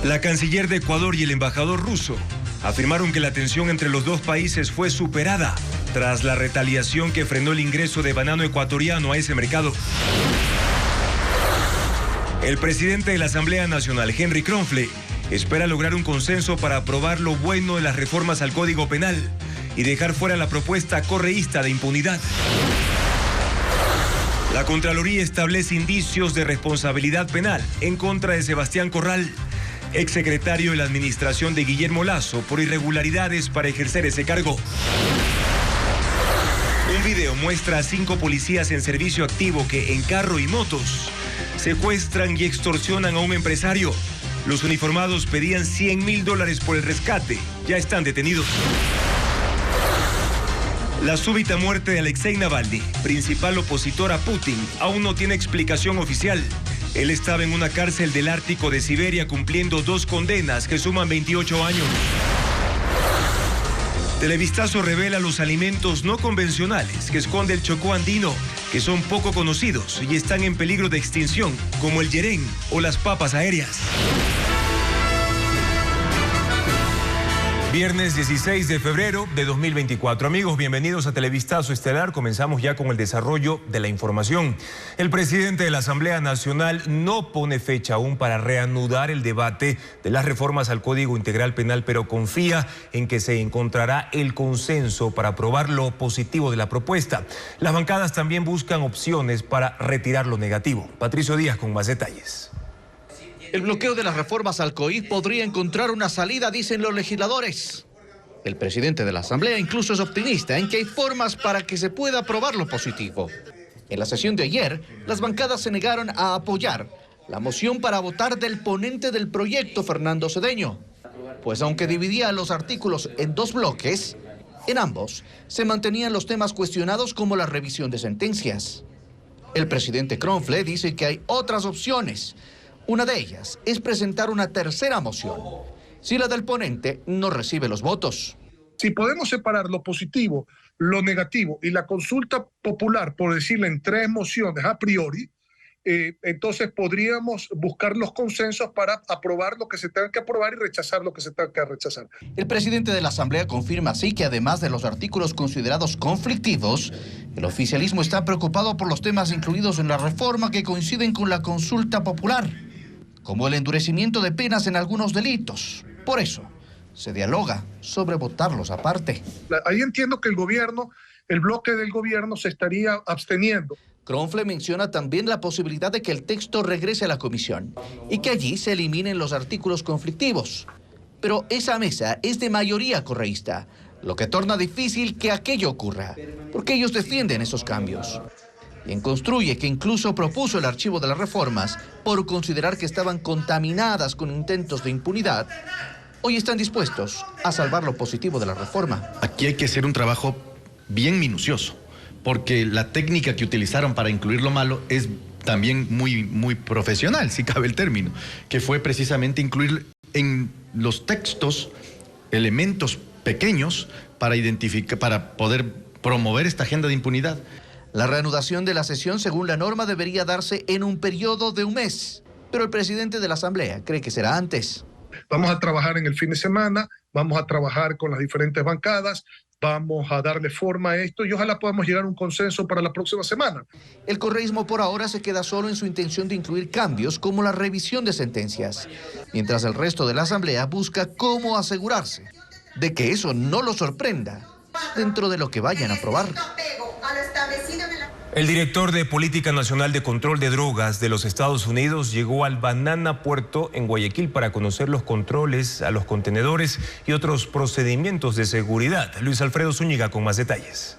La canciller de Ecuador y el embajador ruso afirmaron que la tensión entre los dos países fue superada tras la retaliación que frenó el ingreso de banano ecuatoriano a ese mercado. El presidente de la Asamblea Nacional, Henry Kronfle, espera lograr un consenso para aprobar lo bueno de las reformas al Código Penal y dejar fuera la propuesta correísta de impunidad. La Contraloría establece indicios de responsabilidad penal en contra de Sebastián Corral, exsecretario de la administración de Guillermo Lasso, por irregularidades para ejercer ese cargo. Un video muestra a 5 policías en servicio activo que en carro y motos secuestran y extorsionan a un empresario. Los uniformados pedían $100.000 por el rescate. Ya están detenidos. La súbita muerte de Alexei Navalny, principal opositor a Putin, aún no tiene explicación oficial. Él estaba en una cárcel del Ártico de Siberia cumpliendo 2 condenas que suman 28 años. Televistazo revela los alimentos no convencionales que esconde el Chocó andino, que son poco conocidos y están en peligro de extinción, como el yerén o las papas aéreas. Viernes 16 de febrero de 2024. Amigos, bienvenidos a Televistazo Estelar. Comenzamos ya con el desarrollo de la información. El presidente de la Asamblea Nacional no pone fecha aún para reanudar el debate de las reformas al Código Integral Penal, pero confía en que se encontrará el consenso para aprobar lo positivo de la propuesta. Las bancadas también buscan opciones para retirar lo negativo. Patricio Díaz con más detalles. El bloqueo de las reformas al COIP podría encontrar una salida, dicen los legisladores. El presidente de la Asamblea incluso es optimista en que hay formas para que se pueda aprobar lo positivo. En la sesión de ayer, las bancadas se negaron a apoyar la moción para votar del ponente del proyecto, Fernando Cedeño. Pues aunque dividía los artículos en 2 bloques, en ambos se mantenían los temas cuestionados como la revisión de sentencias. El presidente Kronfle dice que hay otras opciones. Una de ellas es presentar una tercera moción, si la del ponente no recibe los votos. Si podemos separar lo positivo, lo negativo y la consulta popular, por decirle en 3 mociones a priori, entonces podríamos buscar los consensos para aprobar lo que se tenga que aprobar y rechazar lo que se tenga que rechazar. El presidente de la Asamblea confirma así que además de los artículos considerados conflictivos, el oficialismo está preocupado por los temas incluidos en la reforma que coinciden con la consulta popular, como el endurecimiento de penas en algunos delitos. Por eso, se dialoga sobre votarlos aparte. Ahí entiendo que el bloque del gobierno se estaría absteniendo. Kronfle menciona también la posibilidad de que el texto regrese a la comisión y que allí se eliminen los artículos conflictivos. Pero esa mesa es de mayoría correísta, lo que torna difícil que aquello ocurra, porque ellos defienden esos cambios. Quien construye, que incluso propuso el archivo de las reformas por considerar que estaban contaminadas con intentos de impunidad, hoy están dispuestos a salvar lo positivo de la reforma. Aquí hay que hacer un trabajo bien minucioso, porque la técnica que utilizaron para incluir lo malo es también muy profesional, si cabe el término, que fue precisamente incluir en los textos elementos pequeños para identificar, para poder promover esta agenda de impunidad. La reanudación de la sesión, según la norma, debería darse en un periodo de 1 mes, pero el presidente de la Asamblea cree que será antes. Vamos a trabajar en el fin de semana, vamos a trabajar con las diferentes bancadas, vamos a darle forma a esto y ojalá podamos llegar a un consenso para la próxima semana. El correísmo por ahora se queda solo en su intención de incluir cambios como la revisión de sentencias, mientras el resto de la Asamblea busca cómo asegurarse de que eso no lo sorprenda dentro de lo que vayan a aprobar. El director de Política Nacional de Control de Drogas de los Estados Unidos llegó al Banana Puerto en Guayaquil para conocer los controles a los contenedores y otros procedimientos de seguridad. Luis Alfredo Zúñiga con más detalles.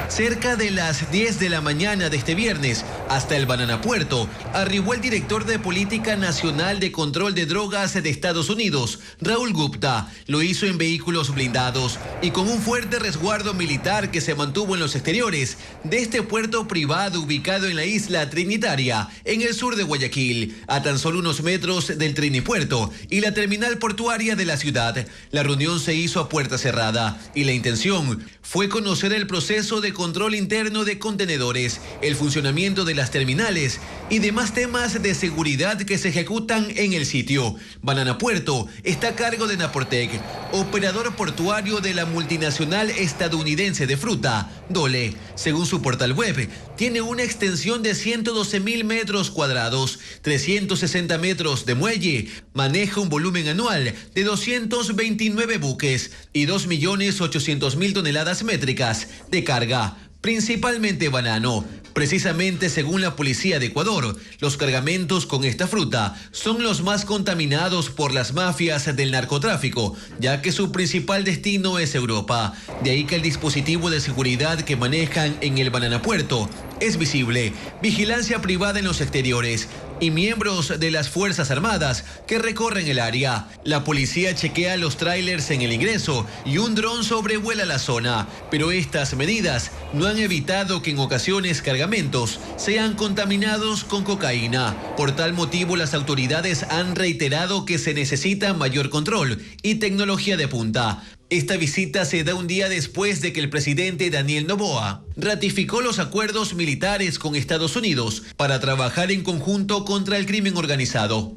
Cerca de las 10 de la mañana de este viernes, hasta el Banana Puerto, arribó el director de Política Nacional de Control de Drogas de Estados Unidos, Raúl Gupta. Lo hizo en vehículos blindados y con un fuerte resguardo militar que se mantuvo en los exteriores de este puerto privado ubicado en la isla Trinitaria, en el sur de Guayaquil, a tan solo unos metros del Trinipuerto y la terminal portuaria de la ciudad. La reunión se hizo a puerta cerrada y la intención fue conocer el proceso de control interno de contenedores, el funcionamiento de las terminales y demás temas de seguridad que se ejecutan en el sitio. Banana Puerto está a cargo de Naportec, operador portuario de la multinacional estadounidense de fruta, Dole. Según su portal web, tiene una extensión de 112.000 metros cuadrados, 360 metros de muelle, maneja un volumen anual de 229 buques y 2.800.000 toneladas métricas de carga, principalmente banano. Precisamente según la policía de Ecuador, los cargamentos con esta fruta son los más contaminados por las mafias del narcotráfico, ya que su principal destino es Europa. De ahí que el dispositivo de seguridad que manejan en el Banana Puerto es visible, vigilancia privada en los exteriores y miembros de las Fuerzas Armadas que recorren el área. La policía chequea los tráilers en el ingreso y un dron sobrevuela la zona, pero estas medidas no han evitado que en ocasiones cargamentos sean contaminados con cocaína. Por tal motivo, las autoridades han reiterado que se necesita mayor control y tecnología de punta. Esta visita se da un día después de que el presidente Daniel Noboa ratificó los acuerdos militares con Estados Unidos para trabajar en conjunto contra el crimen organizado.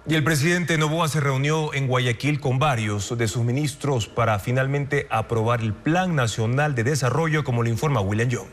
Y el presidente Noboa se reunió en Guayaquil con varios de sus ministros para finalmente aprobar el Plan Nacional de Desarrollo, como lo informa William Young.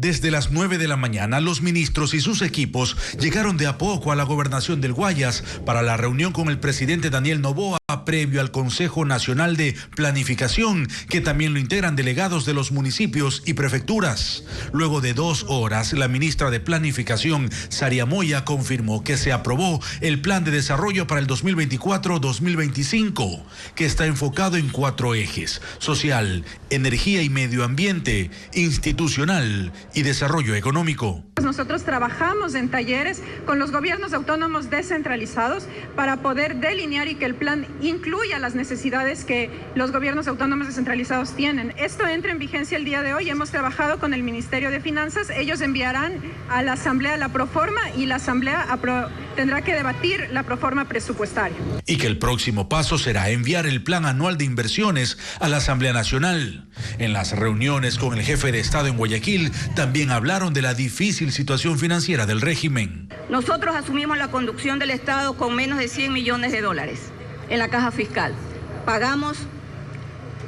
Desde las 9 de la mañana, los ministros y sus equipos llegaron de a poco a la gobernación del Guayas para la reunión con el presidente Daniel Noboa previo al Consejo Nacional de Planificación, que también lo integran delegados de los municipios y prefecturas. Luego de 2 horas, la ministra de Planificación, Saria Moya, confirmó que se aprobó el Plan de Desarrollo para el 2024-2025, que está enfocado en 4 ejes: social, energía y medio ambiente, institucional y desarrollo económico. Nosotros trabajamos en talleres con los gobiernos autónomos descentralizados para poder delinear y que el plan incluya las necesidades que los gobiernos autónomos descentralizados tienen. Esto entra en vigencia el día de hoy. Hemos trabajado con el Ministerio de Finanzas. Ellos enviarán a la Asamblea la proforma y la Asamblea tendrá que debatir la proforma presupuestaria. Y que el próximo paso será enviar el Plan Anual de Inversiones a la Asamblea Nacional. En las reuniones con el jefe de Estado en Guayaquil, también hablaron de la difícil situación financiera del régimen. Nosotros asumimos la conducción del Estado con menos de 100 millones de dólares en la caja fiscal. Pagamos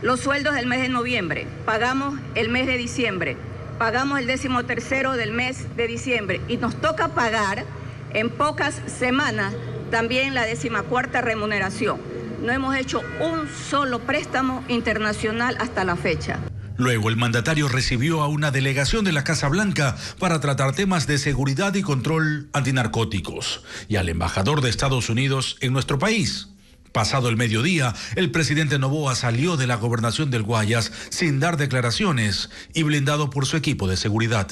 los sueldos del mes de noviembre, pagamos el mes de diciembre, pagamos el 13º del mes de diciembre y nos toca pagar en pocas semanas también la 14ª remuneración. No hemos hecho un solo préstamo internacional hasta la fecha. Luego, el mandatario recibió a una delegación de la Casa Blanca para tratar temas de seguridad y control antinarcóticos y al embajador de Estados Unidos en nuestro país. Pasado el mediodía, el presidente Noboa salió de la gobernación del Guayas sin dar declaraciones y blindado por su equipo de seguridad.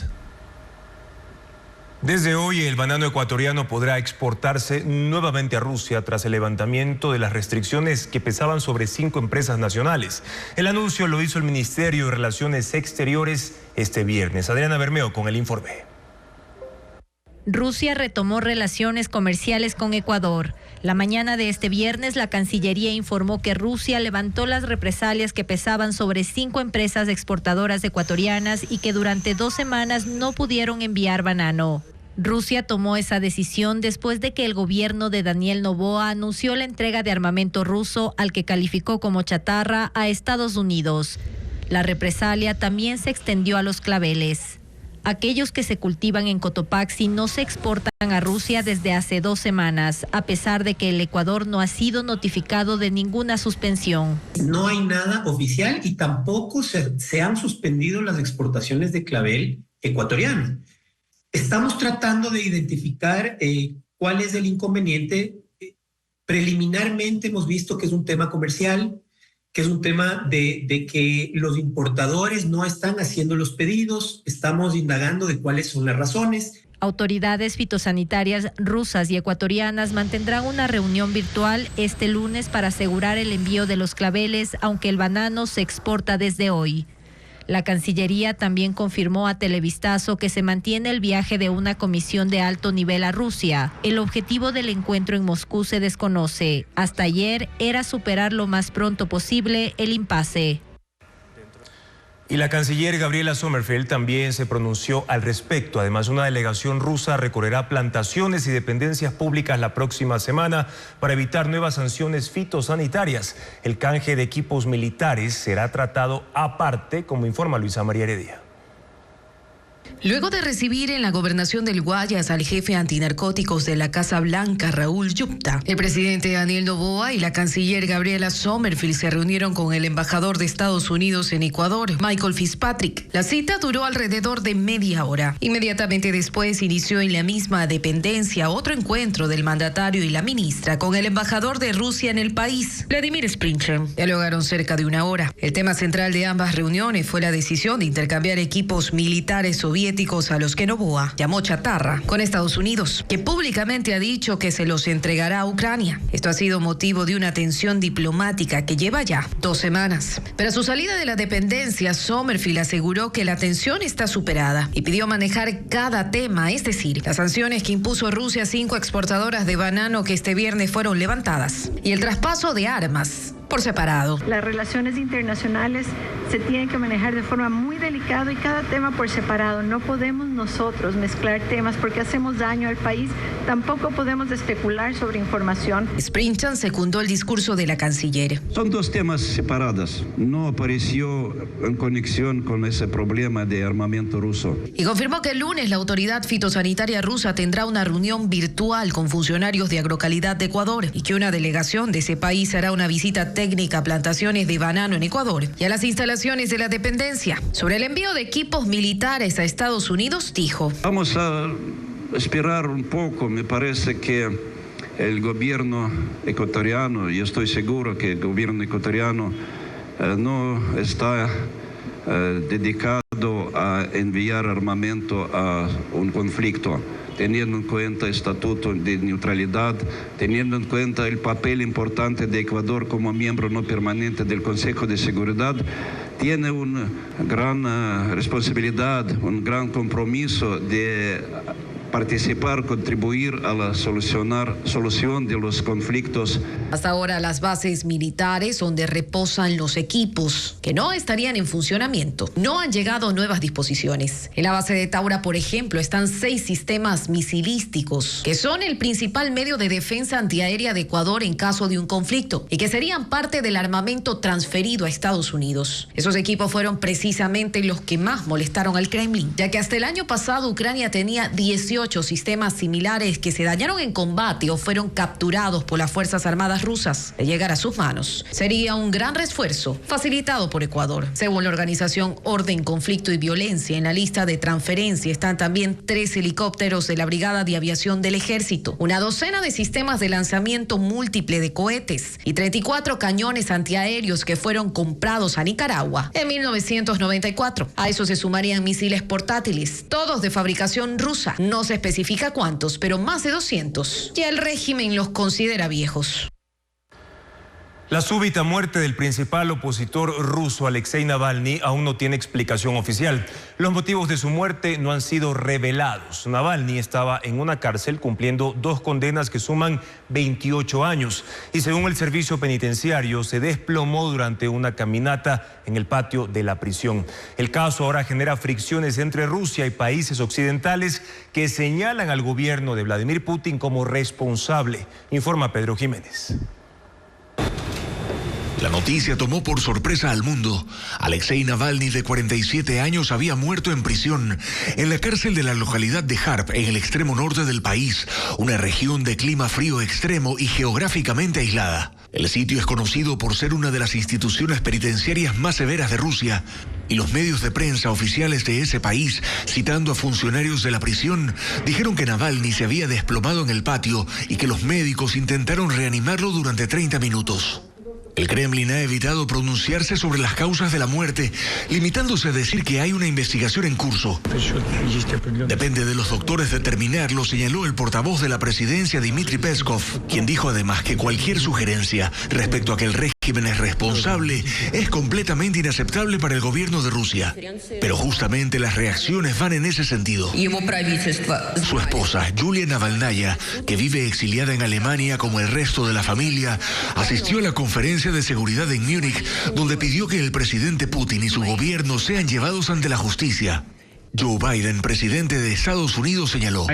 Desde hoy, el banano ecuatoriano podrá exportarse nuevamente a Rusia tras el levantamiento de las restricciones que pesaban sobre 5 empresas nacionales. El anuncio lo hizo el Ministerio de Relaciones Exteriores este viernes. Adriana Bermeo con el informe. Rusia retomó relaciones comerciales con Ecuador. La mañana de este viernes, la Cancillería informó que Rusia levantó las represalias que pesaban sobre 5 empresas exportadoras ecuatorianas y que durante 2 semanas no pudieron enviar banano. Rusia tomó esa decisión después de que el gobierno de Daniel Noboa anunció la entrega de armamento ruso, al que calificó como chatarra, a Estados Unidos. La represalia también se extendió a los claveles. Aquellos que se cultivan en Cotopaxi no se exportan a Rusia desde hace 2 semanas, a pesar de que el Ecuador no ha sido notificado de ninguna suspensión. No hay nada oficial y tampoco se han suspendido las exportaciones de clavel ecuatoriano. Estamos tratando de identificar cuál es el inconveniente. Preliminarmente hemos visto que es un tema comercial, que es un tema de que los importadores no están haciendo los pedidos. Estamos indagando de cuáles son las razones. Autoridades fitosanitarias rusas y ecuatorianas mantendrán una reunión virtual este lunes para asegurar el envío de los claveles, aunque el banano se exporta desde hoy. La Cancillería también confirmó a Televistazo que se mantiene el viaje de una comisión de alto nivel a Rusia. El objetivo del encuentro en Moscú se desconoce. Hasta ayer era superar lo más pronto posible el impasse. Y la canciller Gabriela Sommerfeld también se pronunció al respecto. Además, una delegación rusa recorrerá plantaciones y dependencias públicas la próxima semana para evitar nuevas sanciones fitosanitarias. El canje de equipos militares será tratado aparte, como informa Luisa María Heredia. Luego de recibir en la gobernación del Guayas al jefe antinarcóticos de la Casa Blanca, Raúl Gupta, el presidente Daniel Noboa y la canciller Gabriela Sommerfeld se reunieron con el embajador de Estados Unidos en Ecuador, Michael Fitzpatrick. La cita duró alrededor de media hora. Inmediatamente después inició en la misma dependencia otro encuentro del mandatario y la ministra con el embajador de Rusia en el país, Vladimir Sprinchen. Dialogaron cerca de una hora. El tema central de ambas reuniones fue la decisión de intercambiar equipos militares soviéticos a los que Noboa llamó chatarra con Estados Unidos, que públicamente ha dicho que se los entregará a Ucrania. Esto ha sido motivo de una tensión diplomática que lleva ya 2 semanas. Pero a su salida de la dependencia, Sommerfeld aseguró que la tensión está superada y pidió manejar cada tema, es decir, las sanciones que impuso Rusia a 5 exportadoras de banano que este viernes fueron levantadas y el traspaso de armas por separado. Las relaciones internacionales se tienen que manejar de forma muy delicada y cada tema por separado. No podemos nosotros mezclar temas porque hacemos daño al país. Tampoco podemos especular sobre información. Sprinchen secundó el discurso de la canciller. Son 2 temas separados. No apareció en conexión con ese problema de armamento ruso. Y confirmó que el lunes la autoridad fitosanitaria rusa tendrá una reunión virtual con funcionarios de Agrocalidad de Ecuador y que una delegación de ese país hará una visita técnica a plantaciones de banano en Ecuador y a las instalaciones de la dependencia. Sobre el envío de equipos militares a Estados Unidos, dijo: Vamos a esperar un poco. Me parece que el gobierno ecuatoriano, y estoy seguro que el gobierno ecuatoriano no está dedicado a enviar armamento a un conflicto, teniendo en cuenta el estatuto de neutralidad, teniendo en cuenta el papel importante de Ecuador como miembro no permanente del Consejo de Seguridad, tiene una gran responsabilidad, un gran compromiso de participar, contribuir a la solución de los conflictos. Hasta ahora las bases militares donde reposan los equipos que no estarían en funcionamiento. No han llegado nuevas disposiciones. En la base de Taura, por ejemplo, están 6 sistemas misilísticos que son el principal medio de defensa antiaérea de Ecuador en caso de un conflicto y que serían parte del armamento transferido a Estados Unidos. Esos equipos fueron precisamente los que más molestaron al Kremlin, ya que hasta el año pasado Ucrania tenía 18 sistemas similares que se dañaron en combate o fueron capturados por las Fuerzas Armadas rusas. De llegar a sus manos, sería un gran refuerzo facilitado por Ecuador. Según la organización Orden, Conflicto y Violencia, en la lista de transferencia están también 3 helicópteros de la Brigada de Aviación del Ejército, una docena de sistemas de lanzamiento múltiple de cohetes y 34 cañones antiaéreos que fueron comprados a Nicaragua en 1994. A eso se sumarían misiles portátiles, todos de fabricación rusa. No se especifica cuántos, pero más de 200. Ya el régimen los considera viejos. La súbita muerte del principal opositor ruso, Alexei Navalny, aún no tiene explicación oficial. Los motivos de su muerte no han sido revelados. Navalny estaba en una cárcel cumpliendo 2 condenas que suman 28 años. Y según el servicio penitenciario, se desplomó durante una caminata en el patio de la prisión. El caso ahora genera fricciones entre Rusia y países occidentales que señalan al gobierno de Vladimir Putin como responsable, informa Pedro Jiménez. La noticia tomó por sorpresa al mundo. Alexei Navalny, de 47 años, había muerto en prisión en la cárcel de la localidad de Kharp, en el extremo norte del país, una región de clima frío extremo y geográficamente aislada. El sitio es conocido por ser una de las instituciones penitenciarias más severas de Rusia, y los medios de prensa oficiales de ese país, citando a funcionarios de la prisión, dijeron que Navalny se había desplomado en el patio y que los médicos intentaron reanimarlo durante 30 minutos. El Kremlin ha evitado pronunciarse sobre las causas de la muerte, limitándose a decir que hay una investigación en curso. Depende de los doctores determinarlo, señaló el portavoz de la presidencia, Dmitry Peskov, quien dijo además que cualquier sugerencia respecto a que el régimen régimen es responsable es completamente inaceptable para el gobierno de Rusia. Pero justamente las reacciones van en ese sentido. Su esposa, Yulia Navalnaya, que vive exiliada en Alemania como el resto de la familia, asistió a la conferencia de seguridad en Múnich, donde pidió que el presidente Putin y su gobierno sean llevados ante la justicia. Joe Biden, presidente de Estados Unidos, señaló: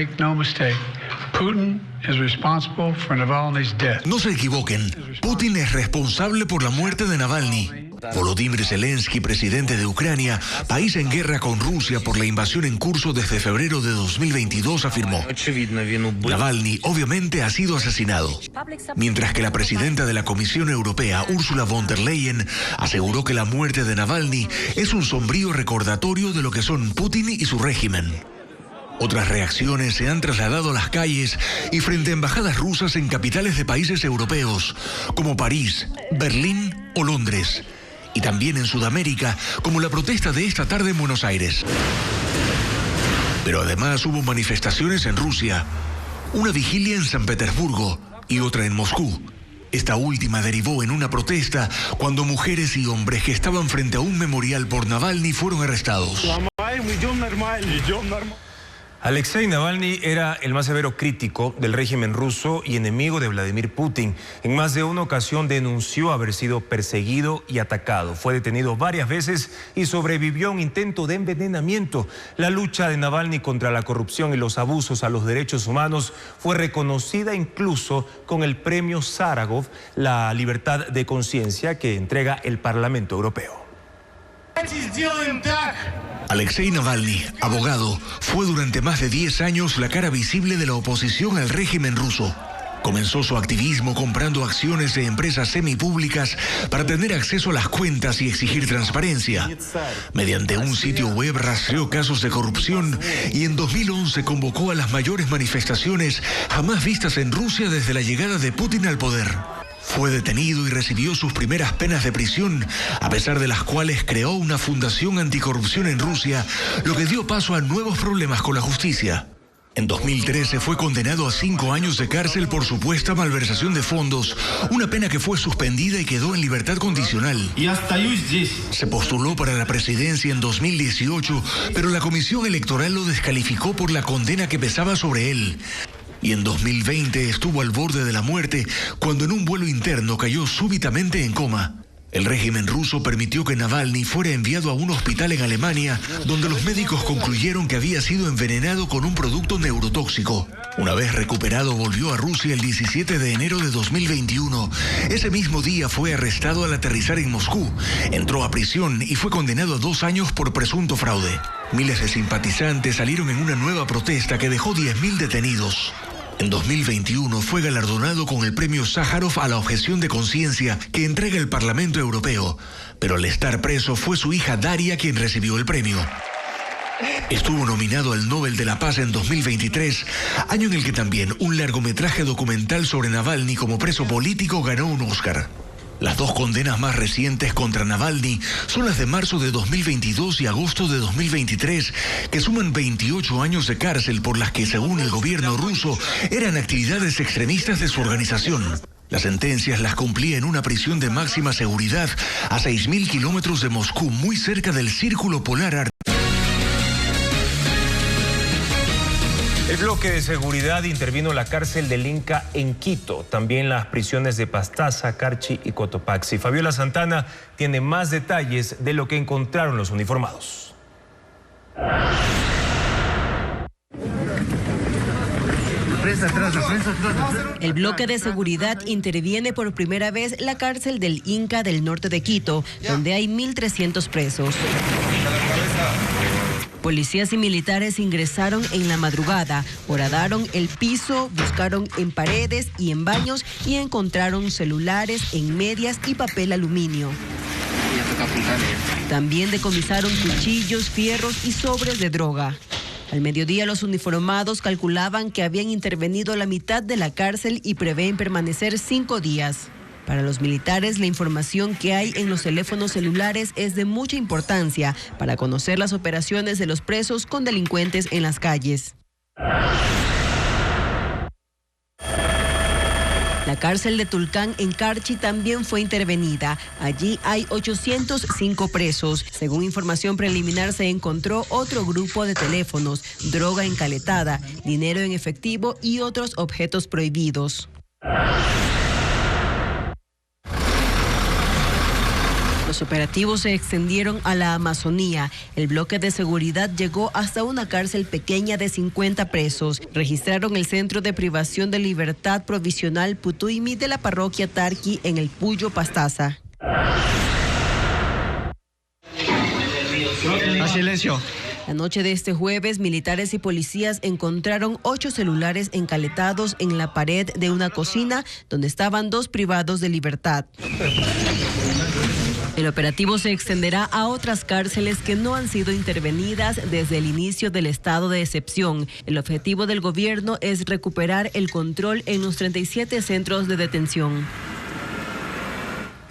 no se equivoquen, Putin es responsable por la muerte de Navalny. Volodymyr Zelensky, presidente de Ucrania, país en guerra con Rusia por la invasión en curso desde febrero de 2022, afirmó: Navalny obviamente ha sido asesinado. Mientras que la presidenta de la Comisión Europea, Ursula von der Leyen, aseguró que la muerte de Navalny es un sombrío recordatorio de lo que son Putin y su régimen. Otras reacciones se han trasladado a las calles y frente a embajadas rusas en capitales de países europeos, como París, Berlín o Londres. Y también en Sudamérica, como la protesta de esta tarde en Buenos Aires. Pero además hubo manifestaciones en Rusia, una vigilia en San Petersburgo y otra en Moscú. Esta última derivó en una protesta cuando mujeres y hombres que estaban frente a un memorial por Navalny fueron arrestados. Alexei Navalny era el más severo crítico del régimen ruso y enemigo de Vladimir Putin. En más de una ocasión denunció haber sido perseguido y atacado. Fue detenido varias veces y sobrevivió a un intento de envenenamiento. La lucha de Navalny contra la corrupción y los abusos a los derechos humanos fue reconocida incluso con el premio Sájarov, la libertad de conciencia que entrega el Parlamento Europeo. Alexei Navalny, abogado, fue durante más de 10 años la cara visible de la oposición al régimen ruso. Comenzó su activismo comprando acciones de empresas semipúblicas para tener acceso a las cuentas y exigir transparencia. Mediante un sitio web rastreó casos de corrupción y en 2011 convocó a las mayores manifestaciones jamás vistas en Rusia desde la llegada de Putin al poder. Fue detenido y recibió sus primeras penas de prisión, a pesar de las cuales creó una fundación anticorrupción en Rusia, lo que dio paso a nuevos problemas con la justicia. En 2013 fue condenado a 5 años de cárcel por supuesta malversación de fondos, una pena que fue suspendida y quedó en libertad condicional. Se postuló para la presidencia en 2018, pero la Comisión Electoral lo descalificó por la condena que pesaba sobre él. Y en 2020 estuvo al borde de la muerte cuando en un vuelo interno cayó súbitamente en coma. El régimen ruso permitió que Navalny fuera enviado a un hospital en Alemania, donde los médicos concluyeron que había sido envenenado con un producto neurotóxico. Una vez recuperado, volvió a Rusia el 17 de enero de 2021. Ese mismo día fue arrestado al aterrizar en Moscú. Entró a prisión y fue condenado a 2 años por presunto fraude. Miles de simpatizantes salieron en una nueva protesta que dejó 10.000 detenidos. En 2021 fue galardonado con el premio Sájarov a la objeción de conciencia que entrega el Parlamento Europeo, pero al estar preso fue su hija Daria quien recibió el premio. Estuvo nominado al Nobel de la Paz en 2023, año en el que también un largometraje documental sobre Navalny como preso político ganó un Oscar. Las 2 condenas más recientes contra Navalny son las de marzo de 2022 y agosto de 2023, que suman 28 años de cárcel por las que, según el gobierno ruso, eran actividades extremistas de su organización. Las sentencias las cumplía en una prisión de máxima seguridad a 6.000 kilómetros de Moscú, muy cerca del Círculo Polar Ártico. El bloque de seguridad intervino en la cárcel del Inca en Quito, también las prisiones de Pastaza, Carchi y Cotopaxi. Fabiola Santana tiene más detalles de lo que encontraron los uniformados. El bloque de seguridad interviene por primera vez la cárcel del Inca del norte de Quito, donde hay 1.300 presos. Policías y militares ingresaron en la madrugada, horadaron el piso, buscaron en paredes y en baños y encontraron celulares en medias y papel aluminio. También decomisaron cuchillos, fierros y sobres de droga. Al mediodía, los uniformados calculaban que habían intervenido la mitad de la cárcel y prevén permanecer 5 días. Para los militares, la información que hay en los teléfonos celulares es de mucha importancia para conocer las operaciones de los presos con delincuentes en las calles. La cárcel de Tulcán en Carchi también fue intervenida. Allí hay 805 presos. Según información preliminar, se encontró otro grupo de teléfonos, droga encaletada, dinero en efectivo y otros objetos prohibidos. Los operativos se extendieron a la Amazonía. El bloque de seguridad llegó hasta una cárcel pequeña de 50 presos. Registraron el centro de privación de libertad provisional Putuimi de la parroquia Tarqui en el Puyo Pastaza. A silencio. La noche de este jueves, militares y policías encontraron 8 celulares encaletados en la pared de una cocina donde estaban 2 privados de libertad. El operativo se extenderá a otras cárceles que no han sido intervenidas desde el inicio del estado de excepción. El objetivo del gobierno es recuperar el control en los 37 centros de detención.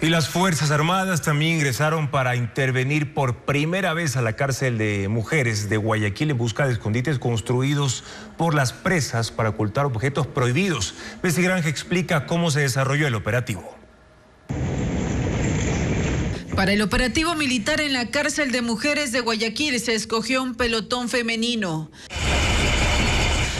Y las Fuerzas Armadas también ingresaron para intervenir por primera vez a la cárcel de mujeres de Guayaquil en busca de escondites construidos por las presas para ocultar objetos prohibidos. Bessie Granja explica cómo se desarrolló el operativo. Para el operativo militar en la cárcel de mujeres de Guayaquil se escogió un pelotón femenino.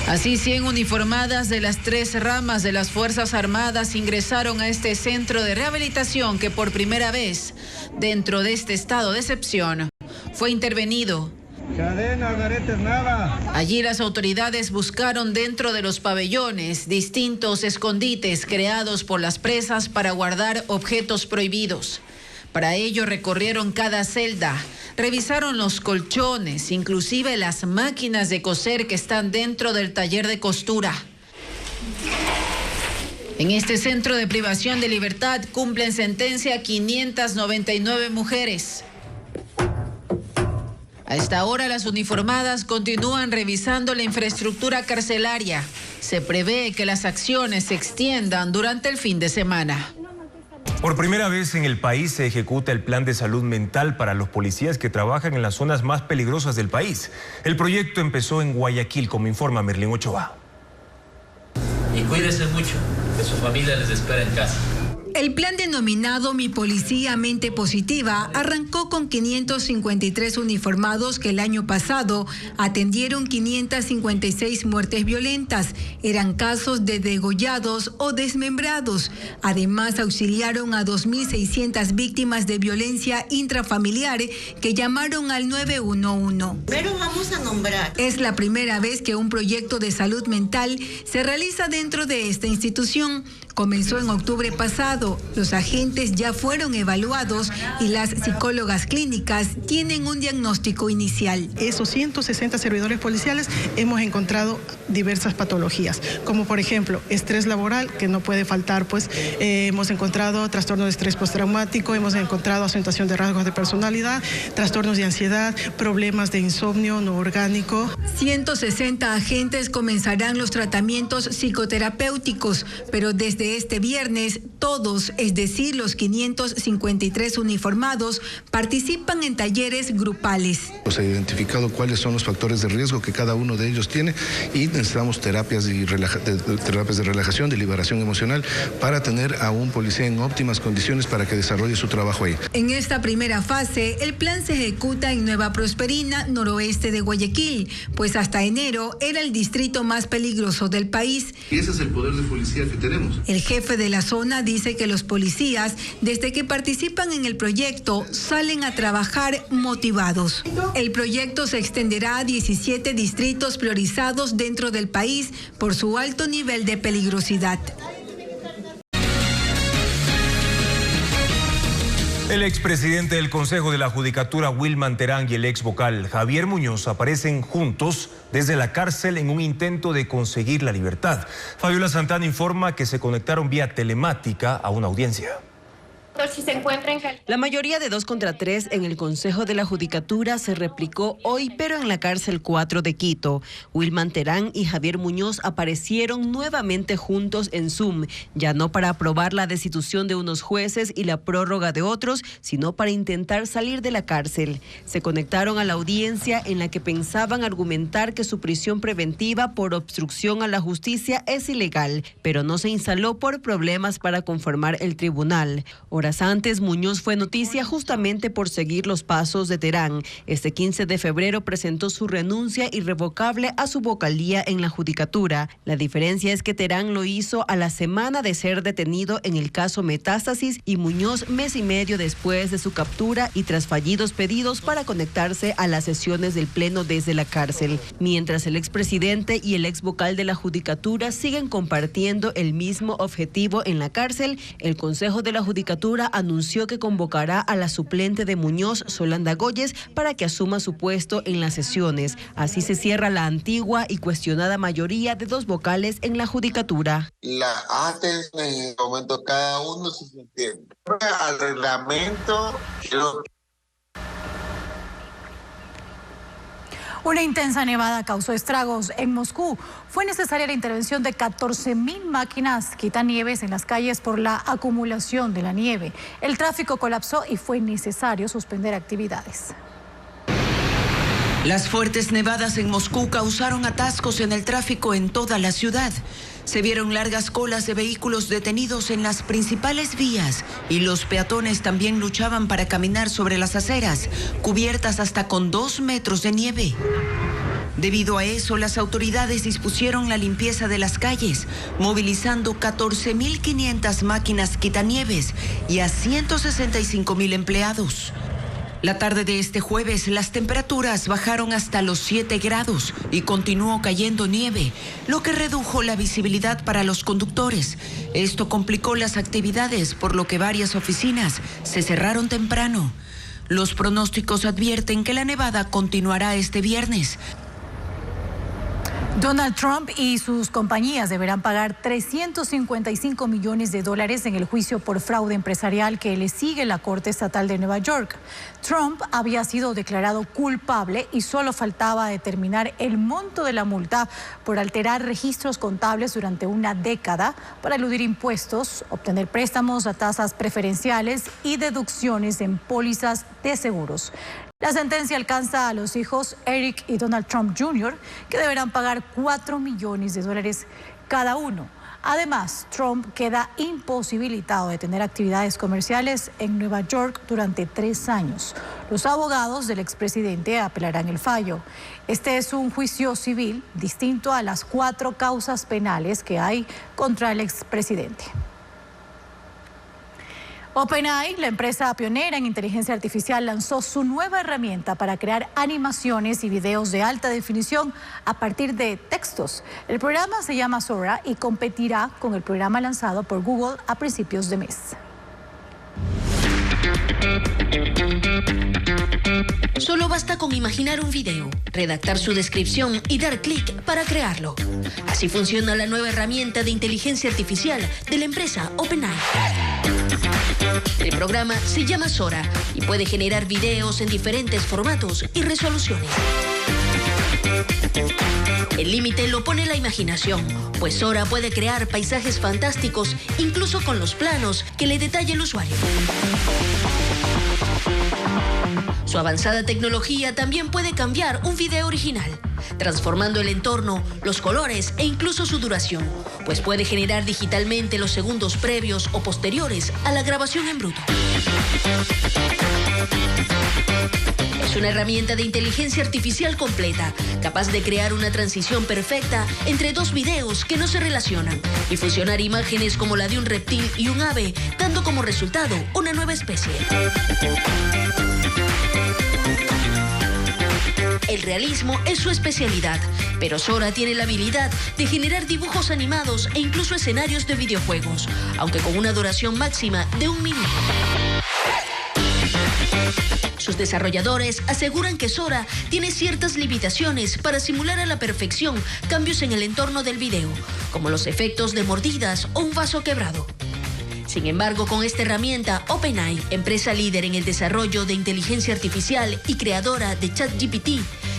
Así, 100 uniformadas de las 3 ramas de las Fuerzas Armadas ingresaron a este centro de rehabilitación que por primera vez, dentro de este estado de excepción, fue intervenido. Cadenas, aretes, nada. Allí las autoridades buscaron dentro de los pabellones distintos escondites creados por las presas para guardar objetos prohibidos. Para ello recorrieron cada celda, revisaron los colchones, inclusive las máquinas de coser que están dentro del taller de costura. En este centro de privación de libertad cumplen sentencia 599 mujeres. A esta hora las uniformadas continúan revisando la infraestructura carcelaria. Se prevé que las acciones se extiendan durante el fin de semana. Por primera vez en el país se ejecuta el plan de salud mental para los policías que trabajan en las zonas más peligrosas del país. El proyecto empezó en Guayaquil, como informa Merlín Ochoa. Y cuídense mucho, que su familia les espera en casa. El plan denominado Mi Policía Mente Positiva arrancó con 553 uniformados que el año pasado atendieron 556 muertes violentas. Eran casos de degollados o desmembrados. Además, auxiliaron a 2.600 víctimas de violencia intrafamiliar que llamaron al 911. Pero vamos a nombrar. Es la primera vez que un proyecto de salud mental se realiza dentro de esta institución. Comenzó en octubre pasado. Los agentes ya fueron evaluados y las psicólogas clínicas tienen un diagnóstico inicial. Esos 160 servidores policiales hemos encontrado diversas patologías, como por ejemplo estrés laboral, que no puede faltar, hemos encontrado trastorno de estrés postraumático, hemos encontrado acentuación de rasgos de personalidad, trastornos de ansiedad, problemas de insomnio no orgánico. 160 agentes comenzarán los tratamientos psicoterapéuticos, pero desde este viernes todos, es decir, los 553 uniformados, participan en talleres grupales. Se ha identificado cuáles son los factores de riesgo que cada uno de ellos tiene y necesitamos terapias de relajación, de liberación emocional para tener a un policía en óptimas condiciones para que desarrolle su trabajo ahí. En esta primera fase, el plan se ejecuta en Nueva Prosperina, noroeste de Guayaquil, pues hasta enero era el distrito más peligroso del país. Y ese es el poder de policía que tenemos. El jefe de la zona dice que los policías, desde que participan en el proyecto, salen a trabajar motivados. El proyecto se extenderá a 17 distritos priorizados dentro del país por su alto nivel de peligrosidad. El expresidente del Consejo de la Judicatura, Wilman Terán, y el ex vocal Javier Muñoz aparecen juntos desde la cárcel en un intento de conseguir la libertad. Fabiola Santana informa que se conectaron vía telemática a una audiencia. Si se encuentra en La mayoría de 2 contra 3 en el Consejo de la Judicatura se replicó hoy, pero en la cárcel 4 de Quito. Wilman Terán y Javier Muñoz aparecieron nuevamente juntos en Zoom, ya no para aprobar la destitución de unos jueces y la prórroga de otros, sino para intentar salir de la cárcel. Se conectaron a la audiencia en la que pensaban argumentar que su prisión preventiva por obstrucción a la justicia es ilegal, pero no se instaló por problemas para conformar el tribunal. Horas antes, Muñoz fue noticia justamente por seguir los pasos de Terán. Este 15 de febrero presentó su renuncia irrevocable a su vocalía en la Judicatura. La diferencia es que Terán lo hizo a la semana de ser detenido en el caso Metástasis y Muñoz mes y medio después de su captura y tras fallidos pedidos para conectarse a las sesiones del Pleno desde la cárcel. Mientras el expresidente y el exvocal de la Judicatura siguen compartiendo el mismo objetivo en la cárcel, el Consejo de la Judicatura anunció que convocará a la suplente de Muñoz, Solanda Goyes, para que asuma su puesto en las sesiones. Así se cierra la antigua y cuestionada mayoría de 2 vocales en la Judicatura. Las actas en el momento cada uno se entiende. Al reglamento, Una intensa nevada causó estragos en Moscú. Fue necesaria la intervención de 14.000 máquinas quitanieves en las calles por la acumulación de la nieve. El tráfico colapsó y fue necesario suspender actividades. Las fuertes nevadas en Moscú causaron atascos en el tráfico en toda la ciudad. Se vieron largas colas de vehículos detenidos en las principales vías y los peatones también luchaban para caminar sobre las aceras, cubiertas hasta con 2 metros de nieve. Debido a eso, las autoridades dispusieron la limpieza de las calles, movilizando 14.500 máquinas quitanieves y a 165.000 empleados. La tarde de este jueves, las temperaturas bajaron hasta los 7 grados y continuó cayendo nieve, lo que redujo la visibilidad para los conductores. Esto complicó las actividades, por lo que varias oficinas se cerraron temprano. Los pronósticos advierten que la nevada continuará este viernes. Donald Trump y sus compañías deberán pagar $355 millones en el juicio por fraude empresarial que le sigue la Corte Estatal de Nueva York. Trump había sido declarado culpable y solo faltaba determinar el monto de la multa por alterar registros contables durante una década para eludir impuestos, obtener préstamos a tasas preferenciales y deducciones en pólizas de seguros. La sentencia alcanza a los hijos Eric y Donald Trump Jr., que deberán pagar $4 millones cada uno. Además, Trump queda imposibilitado de tener actividades comerciales en Nueva York durante 3 años. Los abogados del expresidente apelarán el fallo. Este es un juicio civil distinto a las 4 causas penales que hay contra el expresidente. OpenAI, la empresa pionera en inteligencia artificial, lanzó su nueva herramienta para crear animaciones y videos de alta definición a partir de textos. El programa se llama Sora y competirá con el programa lanzado por Google a principios de mes. Solo basta con imaginar un video, redactar su descripción y dar clic para crearlo. Así funciona la nueva herramienta de inteligencia artificial de la empresa OpenAI. El programa se llama Sora y puede generar videos en diferentes formatos y resoluciones. El límite lo pone la imaginación, pues Sora puede crear paisajes fantásticos incluso con los planos que le detalla el usuario. Su avanzada tecnología también puede cambiar un video original, transformando el entorno, los colores e incluso su duración, pues puede generar digitalmente los segundos previos o posteriores a la grabación en bruto. Es una herramienta de inteligencia artificial completa, capaz de crear una transición perfecta entre 2 videos que no se relacionan y fusionar imágenes como la de un reptil y un ave, dando como resultado una nueva especie. El realismo es su especialidad, pero Sora tiene la habilidad de generar dibujos animados e incluso escenarios de videojuegos, aunque con una duración máxima de 1 minuto. Sus desarrolladores aseguran que Sora tiene ciertas limitaciones para simular a la perfección cambios en el entorno del video, como los efectos de mordidas o un vaso quebrado. Sin embargo, con esta herramienta, OpenAI, empresa líder en el desarrollo de inteligencia artificial y creadora de ChatGPT,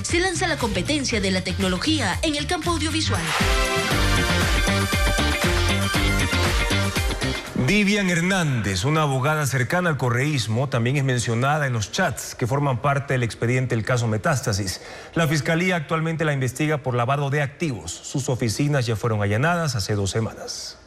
se lanza a la competencia de la tecnología en el campo audiovisual. Vivian Hernández, una abogada cercana al correísmo, también es mencionada en los chats que forman parte del expediente del caso Metástasis. La Fiscalía actualmente la investiga por lavado de activos. Sus oficinas ya fueron allanadas hace 2 semanas.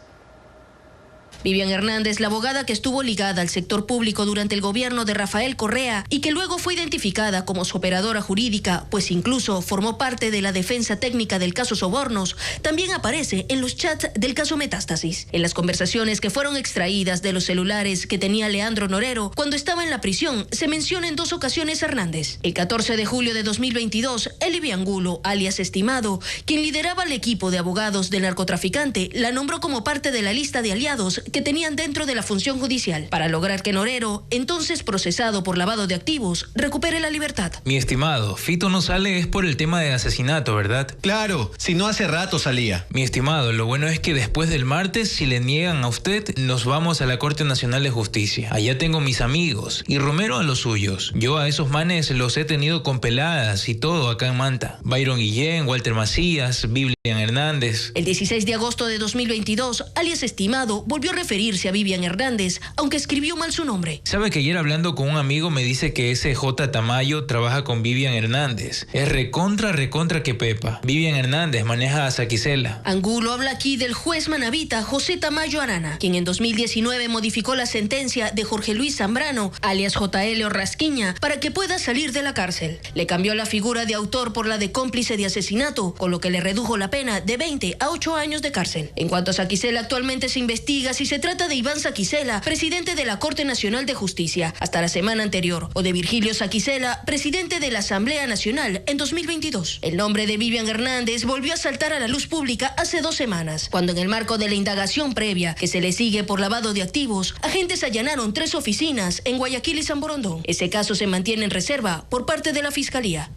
Vivian Hernández, la abogada que estuvo ligada al sector público durante el gobierno de Rafael Correa y que luego fue identificada como su operadora jurídica, pues incluso formó parte de la defensa técnica del caso Sobornos, también aparece en los chats del caso Metástasis. En las conversaciones que fueron extraídas de los celulares que tenía Leandro Norero cuando estaba en la prisión, se menciona en 2 ocasiones a Hernández. El 14 de julio de 2022, Elivia Angulo, alias Estimado, quien lideraba el equipo de abogados del narcotraficante, la nombró como parte de la lista de aliados que tenían dentro de la función judicial, para lograr que Norero, entonces procesado por lavado de activos, recupere la libertad. Mi estimado, Fito no sale es por el tema de asesinato, ¿verdad? Claro, si no hace rato salía. Mi estimado, lo bueno es que después del martes, si le niegan a usted, nos vamos a la Corte Nacional de Justicia. Allá tengo mis amigos, y Romero a los suyos. Yo a esos manes los he tenido con peladas y todo acá en Manta. Byron Guillén, Walter Macías, Vivian Hernández. El 16 de agosto de 2022, alias Estimado volvió a referirse a Vivian Hernández, aunque escribió mal su nombre. Sabe que ayer hablando con un amigo me dice que ese J. Tamayo trabaja con Vivian Hernández. Es recontra que pepa. Vivian Hernández maneja a Saquicela. Angulo habla aquí del juez manabita José Tamayo Arana, quien en 2019 modificó la sentencia de Jorge Luis Zambrano, alias JL Orrasquiña, para que pueda salir de la cárcel. Le cambió la figura de autor por la de cómplice de asesinato, con lo que le redujo la pena de 20 a 8 años de cárcel. En cuanto a Saquicela, actualmente se investiga si se trata de Iván Saquicela, presidente de la Corte Nacional de Justicia, hasta la semana anterior, o de Virgilio Saquicela, presidente de la Asamblea Nacional en 2022. El nombre de Vivian Hernández volvió a saltar a la luz pública hace 2 semanas, cuando en el marco de la indagación previa que se le sigue por lavado de activos, agentes allanaron 3 oficinas en Guayaquil y San Borondón. Ese caso se mantiene en reserva por parte de la Fiscalía.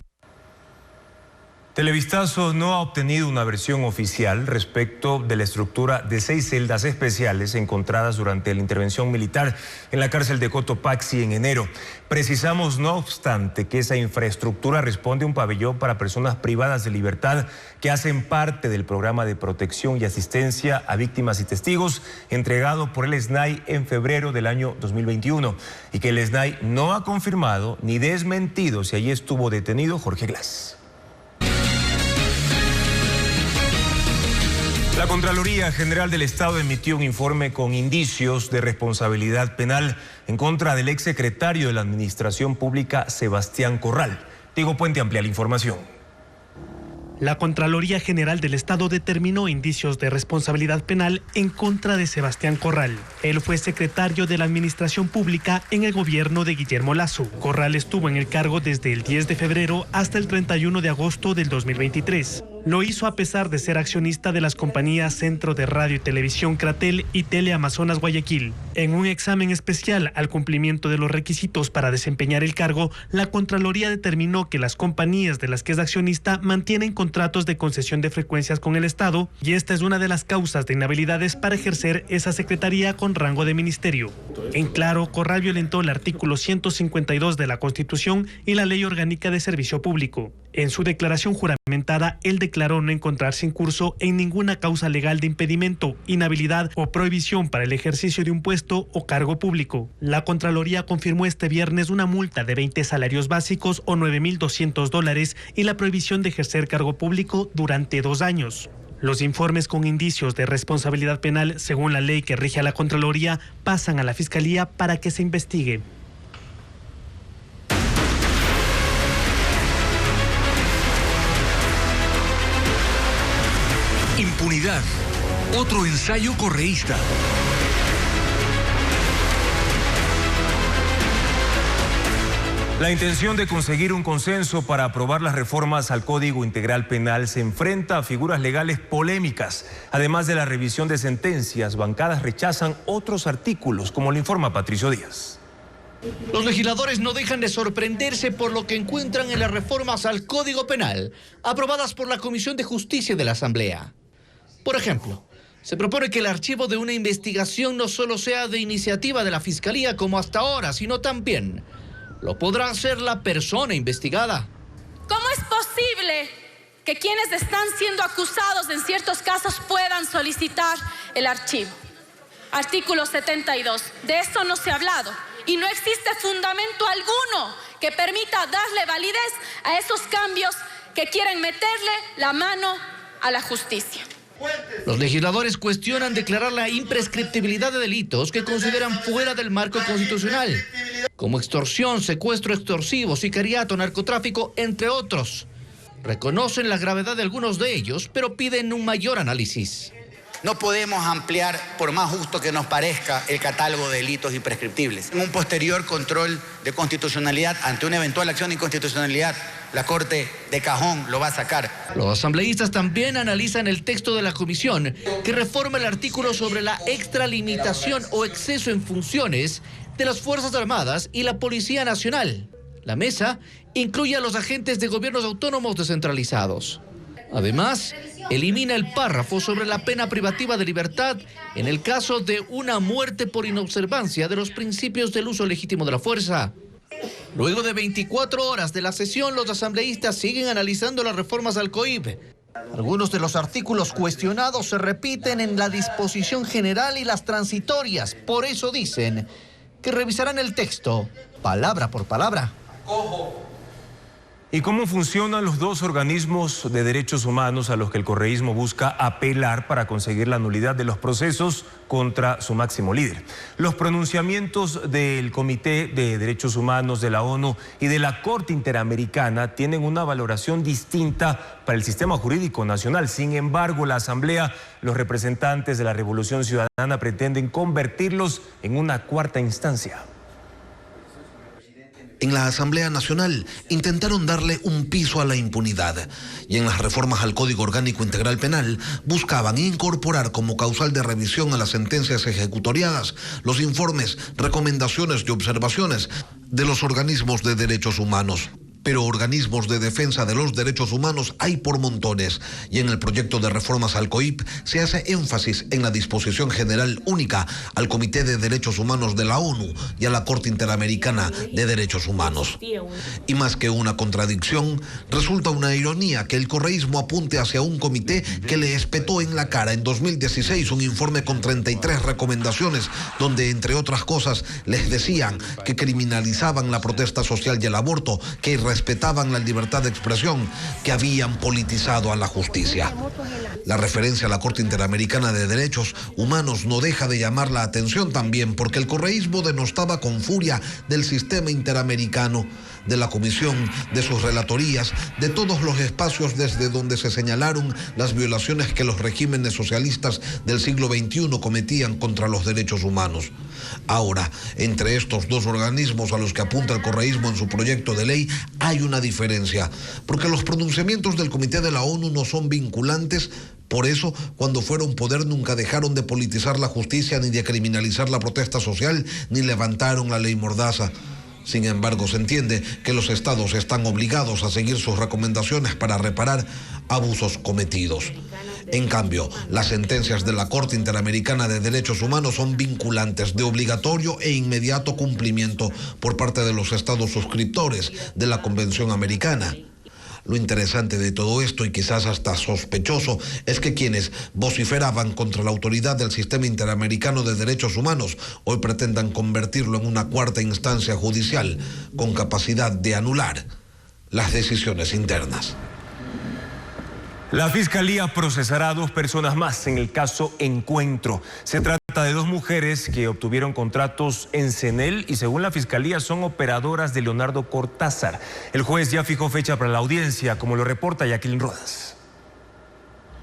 Televistazo no ha obtenido una versión oficial respecto de la estructura de 6 celdas especiales encontradas durante la intervención militar en la cárcel de Cotopaxi en enero. Precisamos, no obstante, que esa infraestructura responde a un pabellón para personas privadas de libertad que hacen parte del programa de protección y asistencia a víctimas y testigos entregado por el SNAI en febrero del año 2021 y que el SNAI no ha confirmado ni desmentido si allí estuvo detenido Jorge Glass. La Contraloría General del Estado emitió un informe con indicios de responsabilidad penal en contra del exsecretario de la Administración Pública, Sebastián Corral. Diego Puente amplía la información. La Contraloría General del Estado determinó indicios de responsabilidad penal en contra de Sebastián Corral. Él fue secretario de la Administración Pública en el gobierno de Guillermo Lasso. Corral estuvo en el cargo desde el 10 de febrero hasta el 31 de agosto del 2023. Lo hizo a pesar de ser accionista de las compañías Centro de Radio y Televisión Cratel y Teleamazonas Guayaquil. En un examen especial al cumplimiento de los requisitos para desempeñar el cargo, la Contraloría determinó que las compañías de las que es accionista mantienen contratos de concesión de frecuencias con el Estado y esta es una de las causas de inhabilidades para ejercer esa secretaría con rango de ministerio. En claro, Corral violentó el artículo 152 de la Constitución y la Ley Orgánica de Servicio Público. En su declaración juramentada, él declaró no encontrarse en curso en ninguna causa legal de impedimento, inhabilidad o prohibición para el ejercicio de un puesto o cargo público. La Contraloría confirmó este viernes una multa de 20 salarios básicos o $9.200 y la prohibición de ejercer cargo público durante 2 años. Los informes con indicios de responsabilidad penal, según la ley que rige a la Contraloría, pasan a la Fiscalía para que se investigue. Impunidad. Otro ensayo correísta. La intención de conseguir un consenso para aprobar las reformas al Código Integral Penal se enfrenta a figuras legales polémicas. Además de la revisión de sentencias, bancadas rechazan otros artículos, como lo informa Patricio Díaz. Los legisladores no dejan de sorprenderse por lo que encuentran en las reformas al Código Penal, aprobadas por la Comisión de Justicia de la Asamblea. Por ejemplo, Se propone que el archivo de una investigación no solo sea de iniciativa de la Fiscalía como hasta ahora, sino también lo podrá hacer la persona investigada. ¿Cómo es posible que quienes están siendo acusados en ciertos casos puedan solicitar el archivo? Artículo 72. De esto no se ha hablado y no existe fundamento alguno que permita darle validez a esos cambios que quieren meterle la mano a la justicia. Los legisladores cuestionan declarar la imprescriptibilidad de delitos que consideran fuera del marco constitucional, como extorsión, secuestro extorsivo, sicariato, narcotráfico, entre otros. Reconocen la gravedad de algunos de ellos, pero piden un mayor análisis. No podemos ampliar, por más justo que nos parezca, el catálogo de delitos imprescriptibles. En un posterior control de constitucionalidad, ante una eventual acción de inconstitucionalidad, la Corte de cajón lo va a sacar. Los asambleístas también analizan el texto de la comisión que reforma el artículo sobre la extralimitación o exceso en funciones de las Fuerzas Armadas y la Policía Nacional. La mesa incluye a los agentes de gobiernos autónomos descentralizados. Además, elimina el párrafo sobre la pena privativa de libertad en el caso de una muerte por inobservancia de los principios del uso legítimo de la fuerza. Luego de 24 horas de la sesión, los asambleístas siguen analizando las reformas al COIP. Algunos de los artículos cuestionados se repiten en la disposición general y las transitorias. Por eso dicen que revisarán el texto palabra por palabra. ¿Y cómo funcionan los dos organismos de derechos humanos a los que el correísmo busca apelar para conseguir la nulidad de los procesos contra su máximo líder? Los pronunciamientos del Comité de Derechos Humanos de la ONU y de la Corte Interamericana tienen una valoración distinta para el sistema jurídico nacional. Sin embargo, la Asamblea, los representantes de la Revolución Ciudadana pretenden convertirlos en una cuarta instancia. En la Asamblea Nacional intentaron darle un piso a la impunidad y en las reformas al Código Orgánico Integral Penal buscaban incorporar como causal de revisión a las sentencias ejecutoriadas los informes, recomendaciones y observaciones de los organismos de derechos humanos. Pero organismos de defensa de los derechos humanos hay por montones y en el proyecto de reformas al COIP se hace énfasis en la disposición general única al Comité de Derechos Humanos de la ONU y a la Corte Interamericana de Derechos Humanos. Y más que una contradicción, resulta una ironía que el correísmo apunte hacia un comité que le espetó en la cara en 2016 un informe con 33 recomendaciones donde, entre otras cosas, les decían que criminalizaban la protesta social y el aborto, que respetaban la libertad de expresión, que habían politizado a la justicia. La referencia a la Corte Interamericana de Derechos Humanos no deja de llamar la atención también porque el correísmo denostaba con furia del sistema interamericano, de la comisión, de sus relatorías, de todos los espacios desde donde se señalaron las violaciones que los regímenes socialistas del siglo XXI cometían contra los derechos humanos. Ahora, entre estos dos organismos a los que apunta el correísmo en su proyecto de ley, hay una diferencia, porque los pronunciamientos del Comité de la ONU no son vinculantes. Por eso, cuando fueron poder, nunca dejaron de politizar la justicia, ni de criminalizar la protesta social, ni levantaron la ley Mordaza. Sin embargo, se entiende que los estados están obligados a seguir sus recomendaciones para reparar abusos cometidos. En cambio, las sentencias de la Corte Interamericana de Derechos Humanos son vinculantes, de obligatorio e inmediato cumplimiento por parte de los estados suscriptores de la Convención Americana. Lo interesante de todo esto, y quizás hasta sospechoso, es que quienes vociferaban contra la autoridad del Sistema Interamericano de Derechos Humanos hoy pretendan convertirlo en una cuarta instancia judicial con capacidad de anular las decisiones internas. La Fiscalía procesará a 2 personas más en el caso Encuentro. Se trata de 2 mujeres que obtuvieron contratos en CENEL y según la Fiscalía son operadoras de Leonardo Cortázar. El juez ya fijó fecha para la audiencia, como lo reporta Jacqueline Rodas.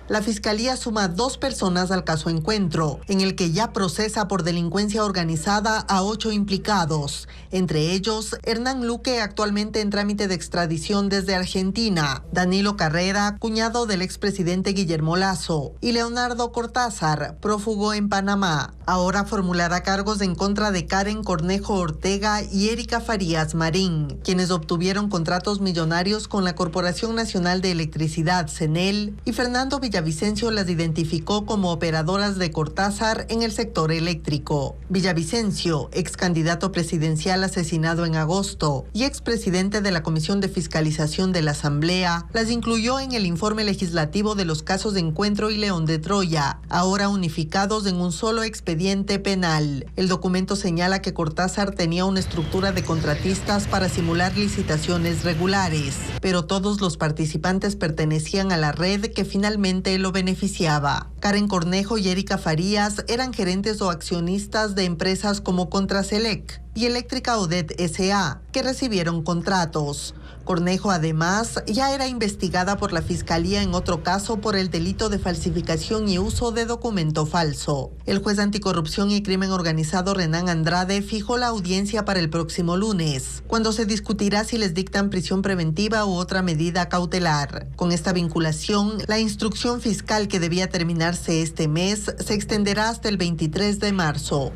La Fiscalía suma 2 personas al caso Encuentro, en el que ya procesa por delincuencia organizada a 8 implicados. Entre ellos, Hernán Luque, actualmente en trámite de extradición desde Argentina, Danilo Carrera, cuñado del expresidente Guillermo Lasso, y Leonardo Cortázar, prófugo en Panamá. Ahora formulará cargos en contra de Karen Cornejo Ortega y Erika Farías Marín, quienes obtuvieron contratos millonarios con la Corporación Nacional de Electricidad, CENEL, y Fernando Villarreal Villavicencio las identificó como operadoras de Cortázar en el sector eléctrico. Villavicencio, ex candidato presidencial asesinado en agosto y expresidente de la Comisión de Fiscalización de la Asamblea, las incluyó en el informe legislativo de los casos de Encuentro y León de Troya, ahora unificados en un solo expediente penal. El documento señala que Cortázar tenía una estructura de contratistas para simular licitaciones regulares, pero todos los participantes pertenecían a la red que finalmente lo beneficiaba. Karen Cornejo y Erika Farías eran gerentes o accionistas de empresas como Contraselec y Eléctrica Odet S.A., que recibieron contratos. Cornejo, además, ya era investigada por la Fiscalía en otro caso por el delito de falsificación y uso de documento falso. El juez anticorrupción y crimen organizado Renan Andrade fijó la audiencia para el próximo lunes, cuando se discutirá si les dictan prisión preventiva u otra medida cautelar. Con esta vinculación, la instrucción fiscal que debía terminarse este mes se extenderá hasta el 23 de marzo.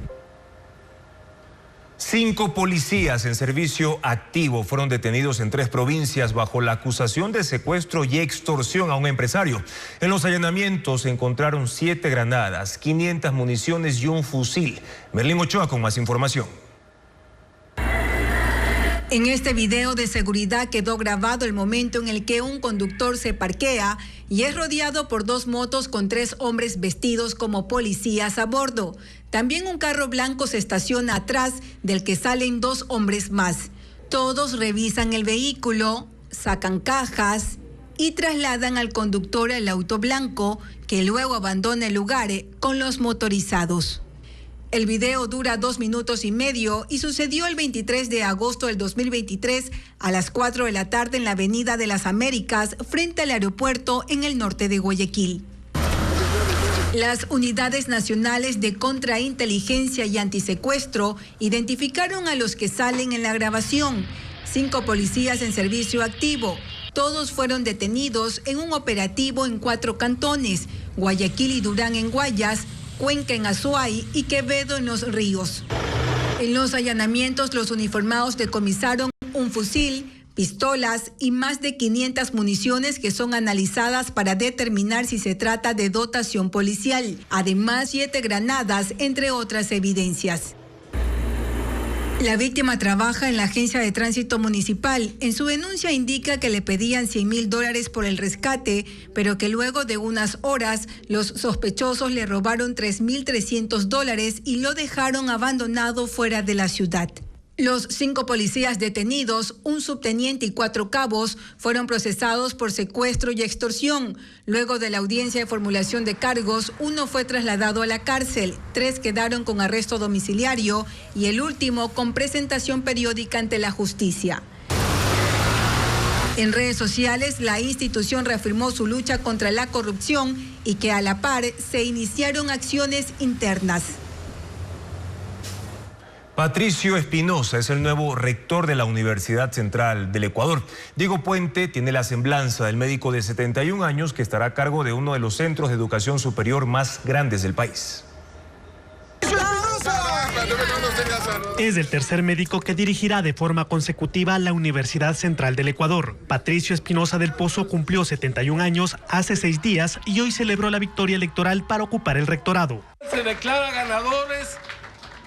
5 policías en servicio activo fueron detenidos en 3 provincias bajo la acusación de secuestro y extorsión a un empresario. En los allanamientos se encontraron 7 granadas, 500 municiones y un fusil. Merlín Ochoa con más información. En este video de seguridad quedó grabado el momento en el que un conductor se parquea y es rodeado por 2 motos con 3 hombres vestidos como policías a bordo. También un carro blanco se estaciona atrás, del que salen 2 hombres más. Todos revisan el vehículo, sacan cajas y trasladan al conductor al auto blanco, que luego abandona el lugar con los motorizados. El video dura 2 minutos y medio y sucedió el 23 de agosto del 2023 a las 4 de la tarde en la Avenida de las Américas, frente al aeropuerto en el norte de Guayaquil. Las unidades nacionales de contrainteligencia y antisecuestro identificaron a los que salen en la grabación. 5 policías en servicio activo. Todos fueron detenidos en un operativo en 4 cantones: Guayaquil y Durán en Guayas, Cuenca en Azuay y Quevedo en Los Ríos. En los allanamientos, los uniformados decomisaron un fusil, pistolas y más de 500 municiones que son analizadas para determinar si se trata de dotación policial. Además, 7 granadas, entre otras evidencias. La víctima trabaja en la Agencia de Tránsito Municipal. En su denuncia indica que le pedían $100,000 por el rescate, pero que luego de unas horas los sospechosos le robaron $3,300 y lo dejaron abandonado fuera de la ciudad. Los 5 policías detenidos, un subteniente y 4 cabos, fueron procesados por secuestro y extorsión. Luego de la audiencia de formulación de cargos, 1 fue trasladado a la cárcel, 3 quedaron con arresto domiciliario y el último con presentación periódica ante la justicia. En redes sociales, la institución reafirmó su lucha contra la corrupción y que a la par se iniciaron acciones internas. Patricio Espinosa es el nuevo rector de la Universidad Central del Ecuador. Diego Puente tiene la semblanza del médico de 71 años que estará a cargo de uno de los centros de educación superior más grandes del país. Es el tercer médico que dirigirá de forma consecutiva la Universidad Central del Ecuador. Patricio Espinosa del Pozo cumplió 71 años hace 6 días y hoy celebró la victoria electoral para ocupar el rectorado. Se declara ganadores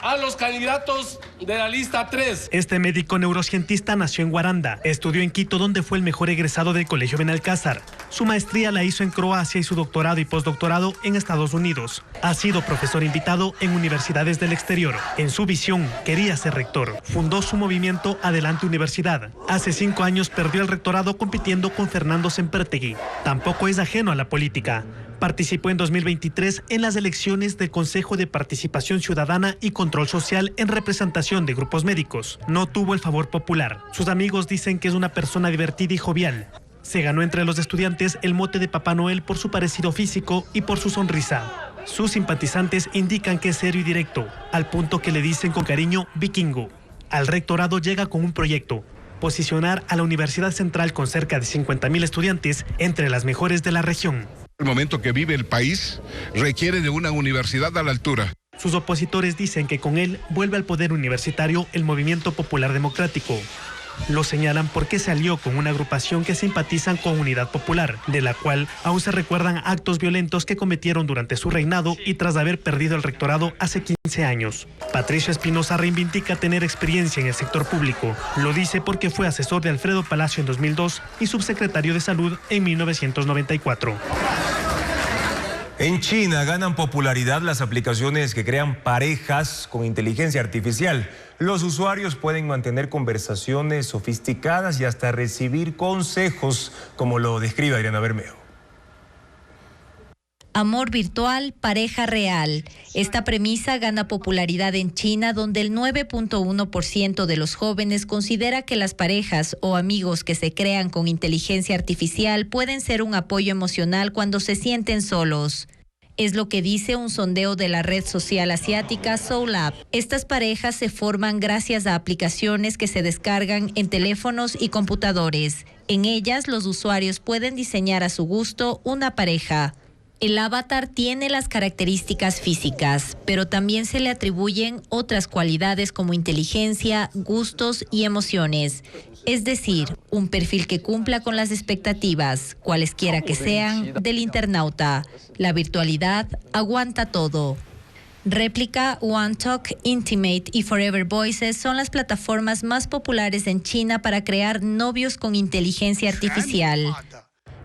a los candidatos de la lista 3. Este médico neurocientista nació en Guaranda, estudió en Quito, donde fue el mejor egresado del Colegio Benalcázar. Su maestría la hizo en Croacia y su doctorado y postdoctorado en Estados Unidos. Ha sido profesor invitado en universidades del exterior. En su visión, quería ser rector. Fundó su movimiento Adelante Universidad. Hace 5 años perdió el rectorado compitiendo con Fernando Sempertegui. Tampoco es ajeno a la política. Participó en 2023 en las elecciones del Consejo de Participación Ciudadana y Control Social en representación de grupos médicos. No tuvo el favor popular. Sus amigos dicen que es una persona divertida y jovial. Se ganó entre los estudiantes el mote de Papá Noel por su parecido físico y por su sonrisa. Sus simpatizantes indican que es serio y directo, al punto que le dicen con cariño vikingo. Al rectorado llega con un proyecto: posicionar a la Universidad Central con cerca de 50,000 estudiantes entre las mejores de la región. El momento que vive el país requiere de una universidad a la altura. Sus opositores dicen que con él vuelve al poder universitario el Movimiento Popular Democrático. Lo señalan porque se alió con una agrupación que simpatizan con Unidad Popular, de la cual aún se recuerdan actos violentos que cometieron durante su reinado y tras haber perdido el rectorado hace 15 años. Patricio Espinosa reivindica tener experiencia en el sector público. Lo dice porque fue asesor de Alfredo Palacio en 2002 y subsecretario de Salud en 1994. En China ganan popularidad las aplicaciones que crean parejas con inteligencia artificial. Los usuarios pueden mantener conversaciones sofisticadas y hasta recibir consejos, como lo describe Adriana Bermeo. Amor virtual, pareja real. Esta premisa gana popularidad en China, donde el 9.1% de los jóvenes considera que las parejas o amigos que se crean con inteligencia artificial pueden ser un apoyo emocional cuando se sienten solos. Es lo que dice un sondeo de la red social asiática SoulApp. Estas parejas se forman gracias a aplicaciones que se descargan en teléfonos y computadores. En ellas, los usuarios pueden diseñar a su gusto una pareja. El avatar tiene las características físicas, pero también se le atribuyen otras cualidades como inteligencia, gustos y emociones. Es decir, un perfil que cumpla con las expectativas, cualesquiera que sean, del internauta. La virtualidad aguanta todo. Réplica, OneTalk, Intimate y Forever Voices son las plataformas más populares en China para crear novios con inteligencia artificial.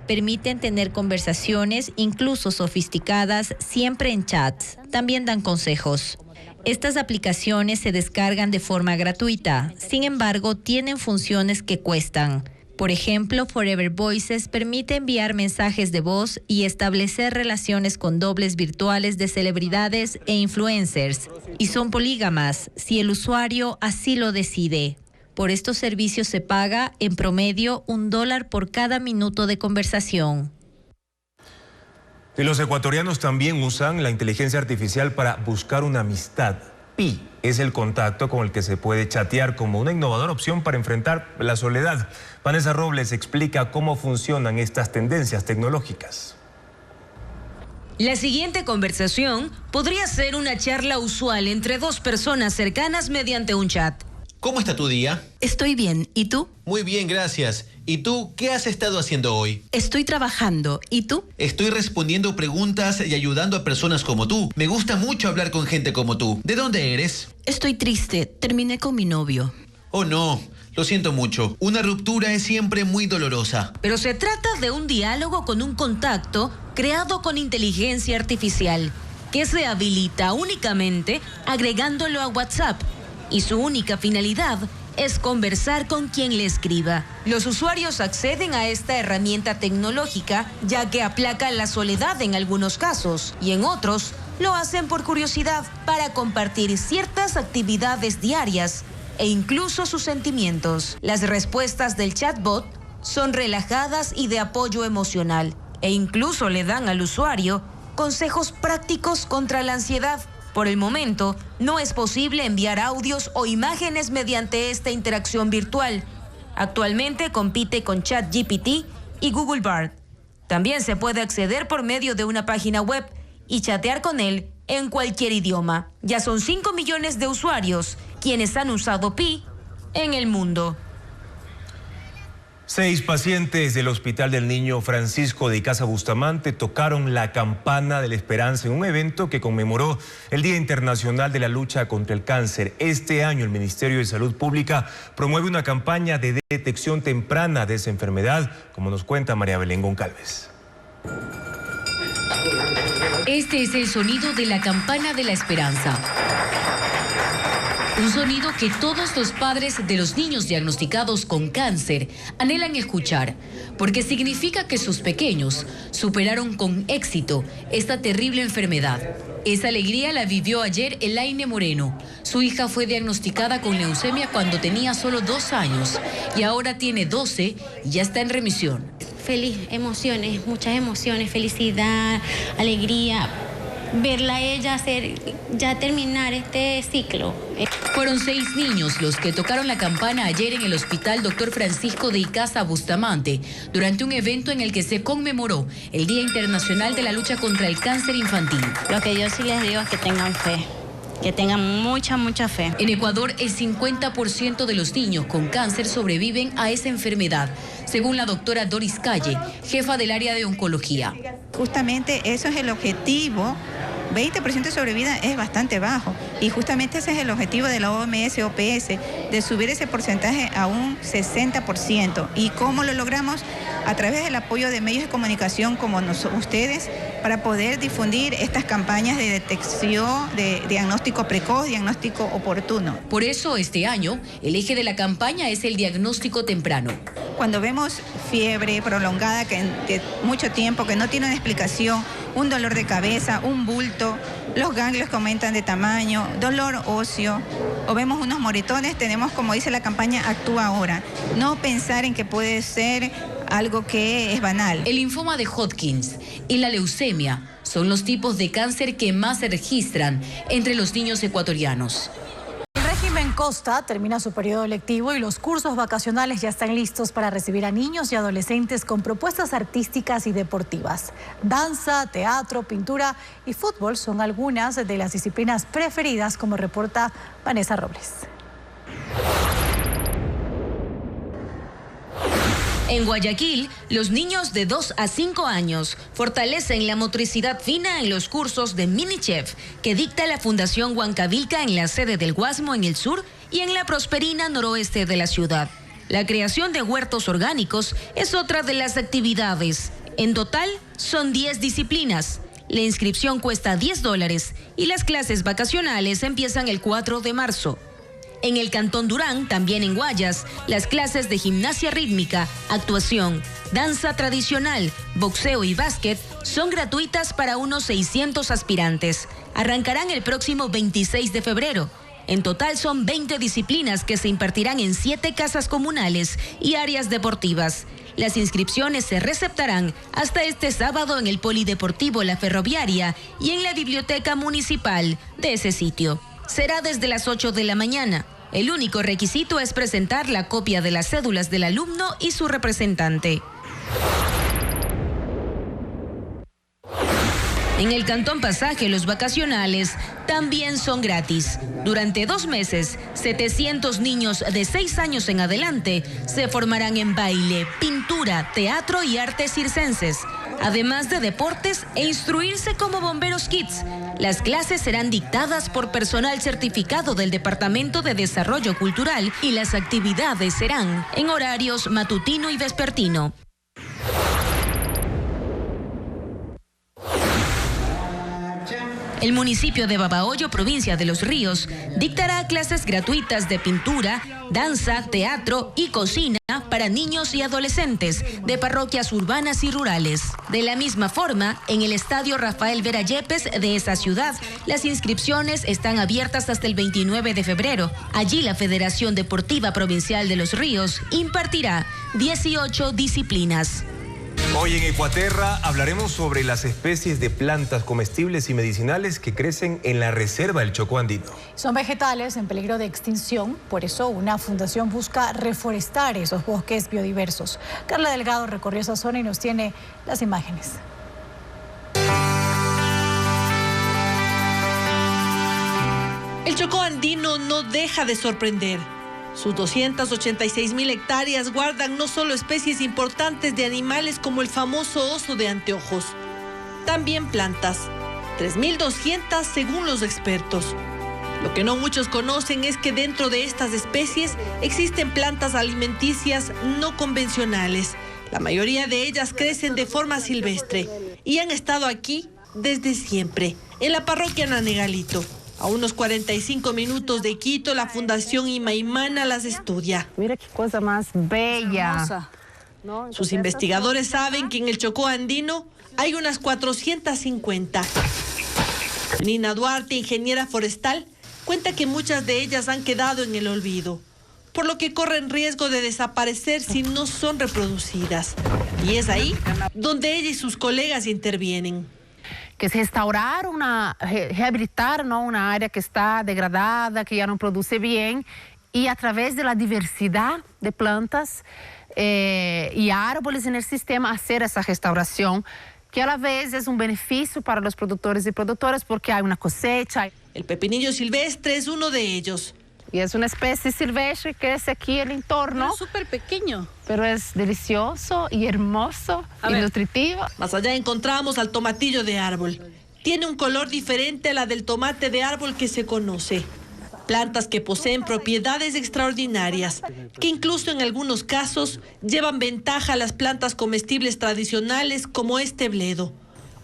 Permiten tener conversaciones, incluso sofisticadas, siempre en chats. También dan consejos. Estas aplicaciones se descargan de forma gratuita. Sin embargo, tienen funciones que cuestan. Por ejemplo, Forever Voices permite enviar mensajes de voz y establecer relaciones con dobles virtuales de celebridades e influencers. Y son polígamas, si el usuario así lo decide. Por estos servicios se paga, en promedio, $1 por cada minuto de conversación. Y los ecuatorianos también usan la inteligencia artificial para buscar una amistad. Pi es el contacto con el que se puede chatear como una innovadora opción para enfrentar la soledad. Vanessa Robles explica cómo funcionan estas tendencias tecnológicas. La siguiente conversación podría ser una charla usual entre dos personas cercanas mediante un chat. ¿Cómo está tu día? Estoy bien. ¿Y tú? Muy bien, gracias. ¿Y tú qué has estado haciendo hoy? Estoy trabajando. ¿Y tú? Estoy respondiendo preguntas y ayudando a personas como tú. Me gusta mucho hablar con gente como tú. ¿De dónde eres? Estoy triste. Terminé con mi novio. Oh, no. Lo siento mucho. Una ruptura es siempre muy dolorosa. Pero se trata de un diálogo con un contacto creado con inteligencia artificial que se habilita únicamente agregándolo a WhatsApp. Y su única finalidad es conversar con quien le escriba. Los usuarios acceden a esta herramienta tecnológica ya que aplaca la soledad en algunos casos y en otros lo hacen por curiosidad para compartir ciertas actividades diarias e incluso sus sentimientos. Las respuestas del chatbot son relajadas y de apoyo emocional e incluso le dan al usuario consejos prácticos contra la ansiedad. Por el momento, no es posible enviar audios o imágenes mediante esta interacción virtual. Actualmente compite con ChatGPT y Google Bard. También se puede acceder por medio de una página web y chatear con él en cualquier idioma. Ya son 5 millones de usuarios quienes han usado Pi en el mundo. 6 pacientes del Hospital del Niño Francisco de Icaza Bustamante tocaron la campana de la esperanza en un evento que conmemoró el Día Internacional de la Lucha contra el Cáncer. Este año el Ministerio de Salud Pública promueve una campaña de detección temprana de esa enfermedad, como nos cuenta María Belén Goncalves. Este es el sonido de la campana de la esperanza. Un sonido que todos los padres de los niños diagnosticados con cáncer anhelan escuchar, porque significa que sus pequeños superaron con éxito esta terrible enfermedad. Esa alegría la vivió ayer Elaine Moreno. Su hija fue diagnosticada con leucemia cuando tenía solo 2 años y ahora tiene 12 y ya está en remisión. Feliz, emociones, muchas emociones, felicidad, alegría. Verla a ella ya terminar este ciclo. Fueron 6 niños los que tocaron la campana ayer en el Hospital Dr. Francisco de Icaza Bustamante durante un evento en el que se conmemoró el Día Internacional de la Lucha contra el Cáncer Infantil. Lo que yo sí les digo es que tengan fe, que tengan mucha fe. En Ecuador, el 50% de los niños con cáncer sobreviven a esa enfermedad, según la doctora Doris Calle, jefa del área de oncología. Justamente eso es el objetivo. 20% de sobrevida es bastante bajo y justamente ese es el objetivo de la OMS-OPS, de subir ese porcentaje a un 60%. ¿Y cómo lo logramos? A través del apoyo de medios de comunicación como ustedes, para poder difundir estas campañas de detección, de diagnóstico precoz, diagnóstico oportuno. Por eso, este año, el eje de la campaña es el diagnóstico temprano. Cuando vemos fiebre prolongada de mucho tiempo, que no tiene una explicación, un dolor de cabeza, un bulto, los ganglios que aumentan de tamaño, dolor óseo, o vemos unos moretones, tenemos, como dice la campaña, actúa ahora. No pensar en que puede ser algo que es banal. El linfoma de Hodgkin y la leucemia son los tipos de cáncer que más se registran entre los niños ecuatorianos. El régimen Costa termina su periodo lectivo y los cursos vacacionales ya están listos para recibir a niños y adolescentes con propuestas artísticas y deportivas. Danza, teatro, pintura y fútbol son algunas de las disciplinas preferidas, como reporta Vanessa Robles. En Guayaquil, los niños de 2 a 5 años fortalecen la motricidad fina en los cursos de mini chef que dicta la Fundación Huancavilca en la sede del Guasmo en el sur y en la Prosperina noroeste de la ciudad. La creación de huertos orgánicos es otra de las actividades. En total, son 10 disciplinas. La inscripción cuesta $10 y las clases vacacionales empiezan el 4 de marzo. En el Cantón Durán, también en Guayas, las clases de gimnasia rítmica, actuación, danza tradicional, boxeo y básquet son gratuitas para unos 600 aspirantes. Arrancarán el próximo 26 de febrero. En total son 20 disciplinas que se impartirán en 7 casas comunales y áreas deportivas. Las inscripciones se receptarán hasta este sábado en el Polideportivo La Ferroviaria y en la Biblioteca Municipal de ese sitio. Será desde las 8 de la mañana. El único requisito es presentar la copia de las cédulas del alumno y su representante. En el Cantón Pasaje, los vacacionales también son gratis. Durante 2 meses, 700 niños de 6 años en adelante se formarán en baile, pintura, teatro y artes circenses, además de deportes e instruirse como bomberos kids. Las clases serán dictadas por personal certificado del Departamento de Desarrollo Cultural y las actividades serán en horarios matutino y vespertino. El municipio de Babahoyo, provincia de Los Ríos, dictará clases gratuitas de pintura, danza, teatro y cocina para niños y adolescentes de parroquias urbanas y rurales. De la misma forma, en el Estadio Rafael Vera Yepes de esa ciudad, las inscripciones están abiertas hasta el 29 de febrero. Allí la Federación Deportiva Provincial de Los Ríos impartirá 18 disciplinas. Hoy en Ecuaterra hablaremos sobre las especies de plantas comestibles y medicinales que crecen en la reserva del Chocó Andino. Son vegetales en peligro de extinción, por eso una fundación busca reforestar esos bosques biodiversos. Carla Delgado recorrió esa zona y nos tiene las imágenes. El Chocó Andino no deja de sorprender. Sus 286.000 hectáreas guardan no solo especies importantes de animales como el famoso oso de anteojos, también plantas, 3.200 según los expertos. Lo que no muchos conocen es que dentro de estas especies existen plantas alimenticias no convencionales. La mayoría de ellas crecen de forma silvestre y han estado aquí desde siempre, en la parroquia Nanegalito. A unos 45 minutos de Quito, la Fundación Imaimana las estudia. Mira qué cosa más bella. Sus investigadores saben que en el Chocó Andino hay unas 450. Nina Duarte, ingeniera forestal, cuenta que muchas de ellas han quedado en el olvido, por lo que corren riesgo de desaparecer si no son reproducidas. Y es ahí donde ella y sus colegas intervienen. Que es restaurar rehabilitar una área que está degradada, que ya no produce bien, y a través de la diversidad de plantas y árboles en el sistema hacer esa restauración, que a la vez es un beneficio para los productores y productoras porque hay una cosecha. El pepinillo silvestre es uno de ellos. Y es una especie silvestre que es aquí en el entorno. Es súper pequeño. Pero es delicioso y hermoso y nutritivo. Más allá encontramos al tomatillo de árbol. Tiene un color diferente a la del tomate de árbol que se conoce. Plantas que poseen propiedades extraordinarias, que incluso en algunos casos llevan ventaja a las plantas comestibles tradicionales como este bledo.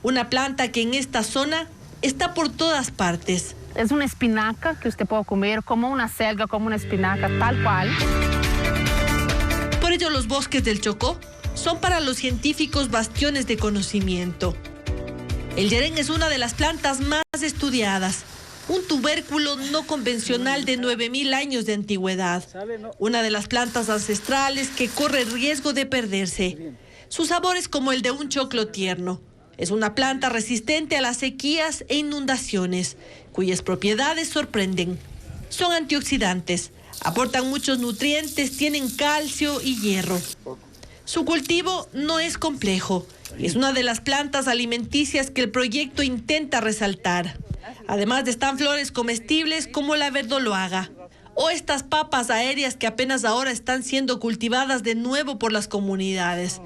Una planta que en esta zona está por todas partes. Es una espinaca que usted puede comer como una selga, como una espinaca, tal cual. Por ello, los bosques del Chocó son para los científicos bastiones de conocimiento. El yerén es una de las plantas más estudiadas, un tubérculo no convencional de 9.000 años de antigüedad, una de las plantas ancestrales que corre el riesgo de perderse. Su sabor es como el de un choclo tierno. Es una planta resistente a las sequías e inundaciones, cuyas propiedades sorprenden. Son antioxidantes, aportan muchos nutrientes, tienen calcio y hierro. Su cultivo no es complejo, es una de las plantas alimenticias que el proyecto intenta resaltar. Además están flores comestibles como la verdolaga o estas papas aéreas que apenas ahora están siendo cultivadas de nuevo por las comunidades.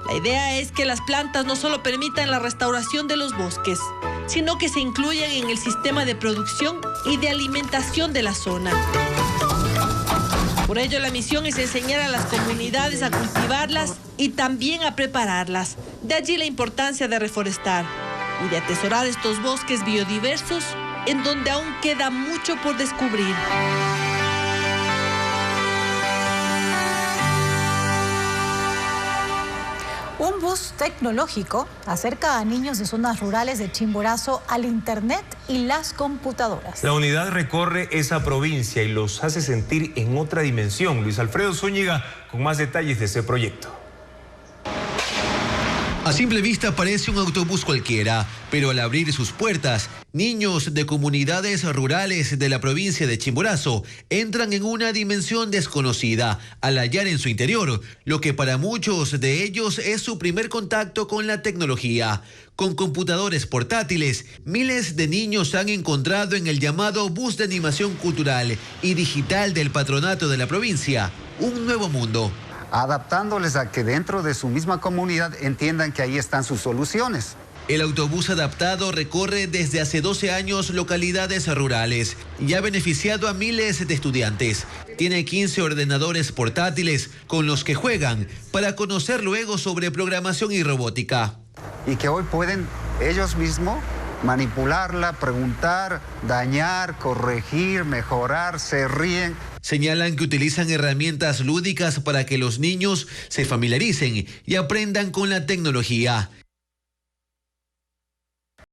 La idea es que las plantas no solo permitan la restauración de los bosques, sino que se incluyan en el sistema de producción y de alimentación de la zona. Por ello, la misión es enseñar a las comunidades a cultivarlas y también a prepararlas. De allí la importancia de reforestar y de atesorar estos bosques biodiversos en donde aún queda mucho por descubrir. Un bus tecnológico acerca a niños de zonas rurales de Chimborazo al internet y las computadoras. La unidad recorre esa provincia y los hace sentir en otra dimensión. Luis Alfredo Zúñiga con más detalles de ese proyecto. A simple vista parece un autobús cualquiera, pero al abrir sus puertas, niños de comunidades rurales de la provincia de Chimborazo entran en una dimensión desconocida al hallar en su interior lo que para muchos de ellos es su primer contacto con la tecnología. Con computadores portátiles, miles de niños se han encontrado en el llamado bus de animación cultural y digital del patronato de la provincia, un nuevo mundo. Adaptándoles a que dentro de su misma comunidad entiendan que ahí están sus soluciones. El autobús adaptado recorre desde hace 12 años localidades rurales y ha beneficiado a miles de estudiantes. Tiene 15 ordenadores portátiles con los que juegan para conocer luego sobre programación y robótica. Y que hoy pueden ellos mismos manipularla, preguntar, dañar, corregir, mejorar, se ríen. Señalan que utilizan herramientas lúdicas para que los niños se familiaricen y aprendan con la tecnología.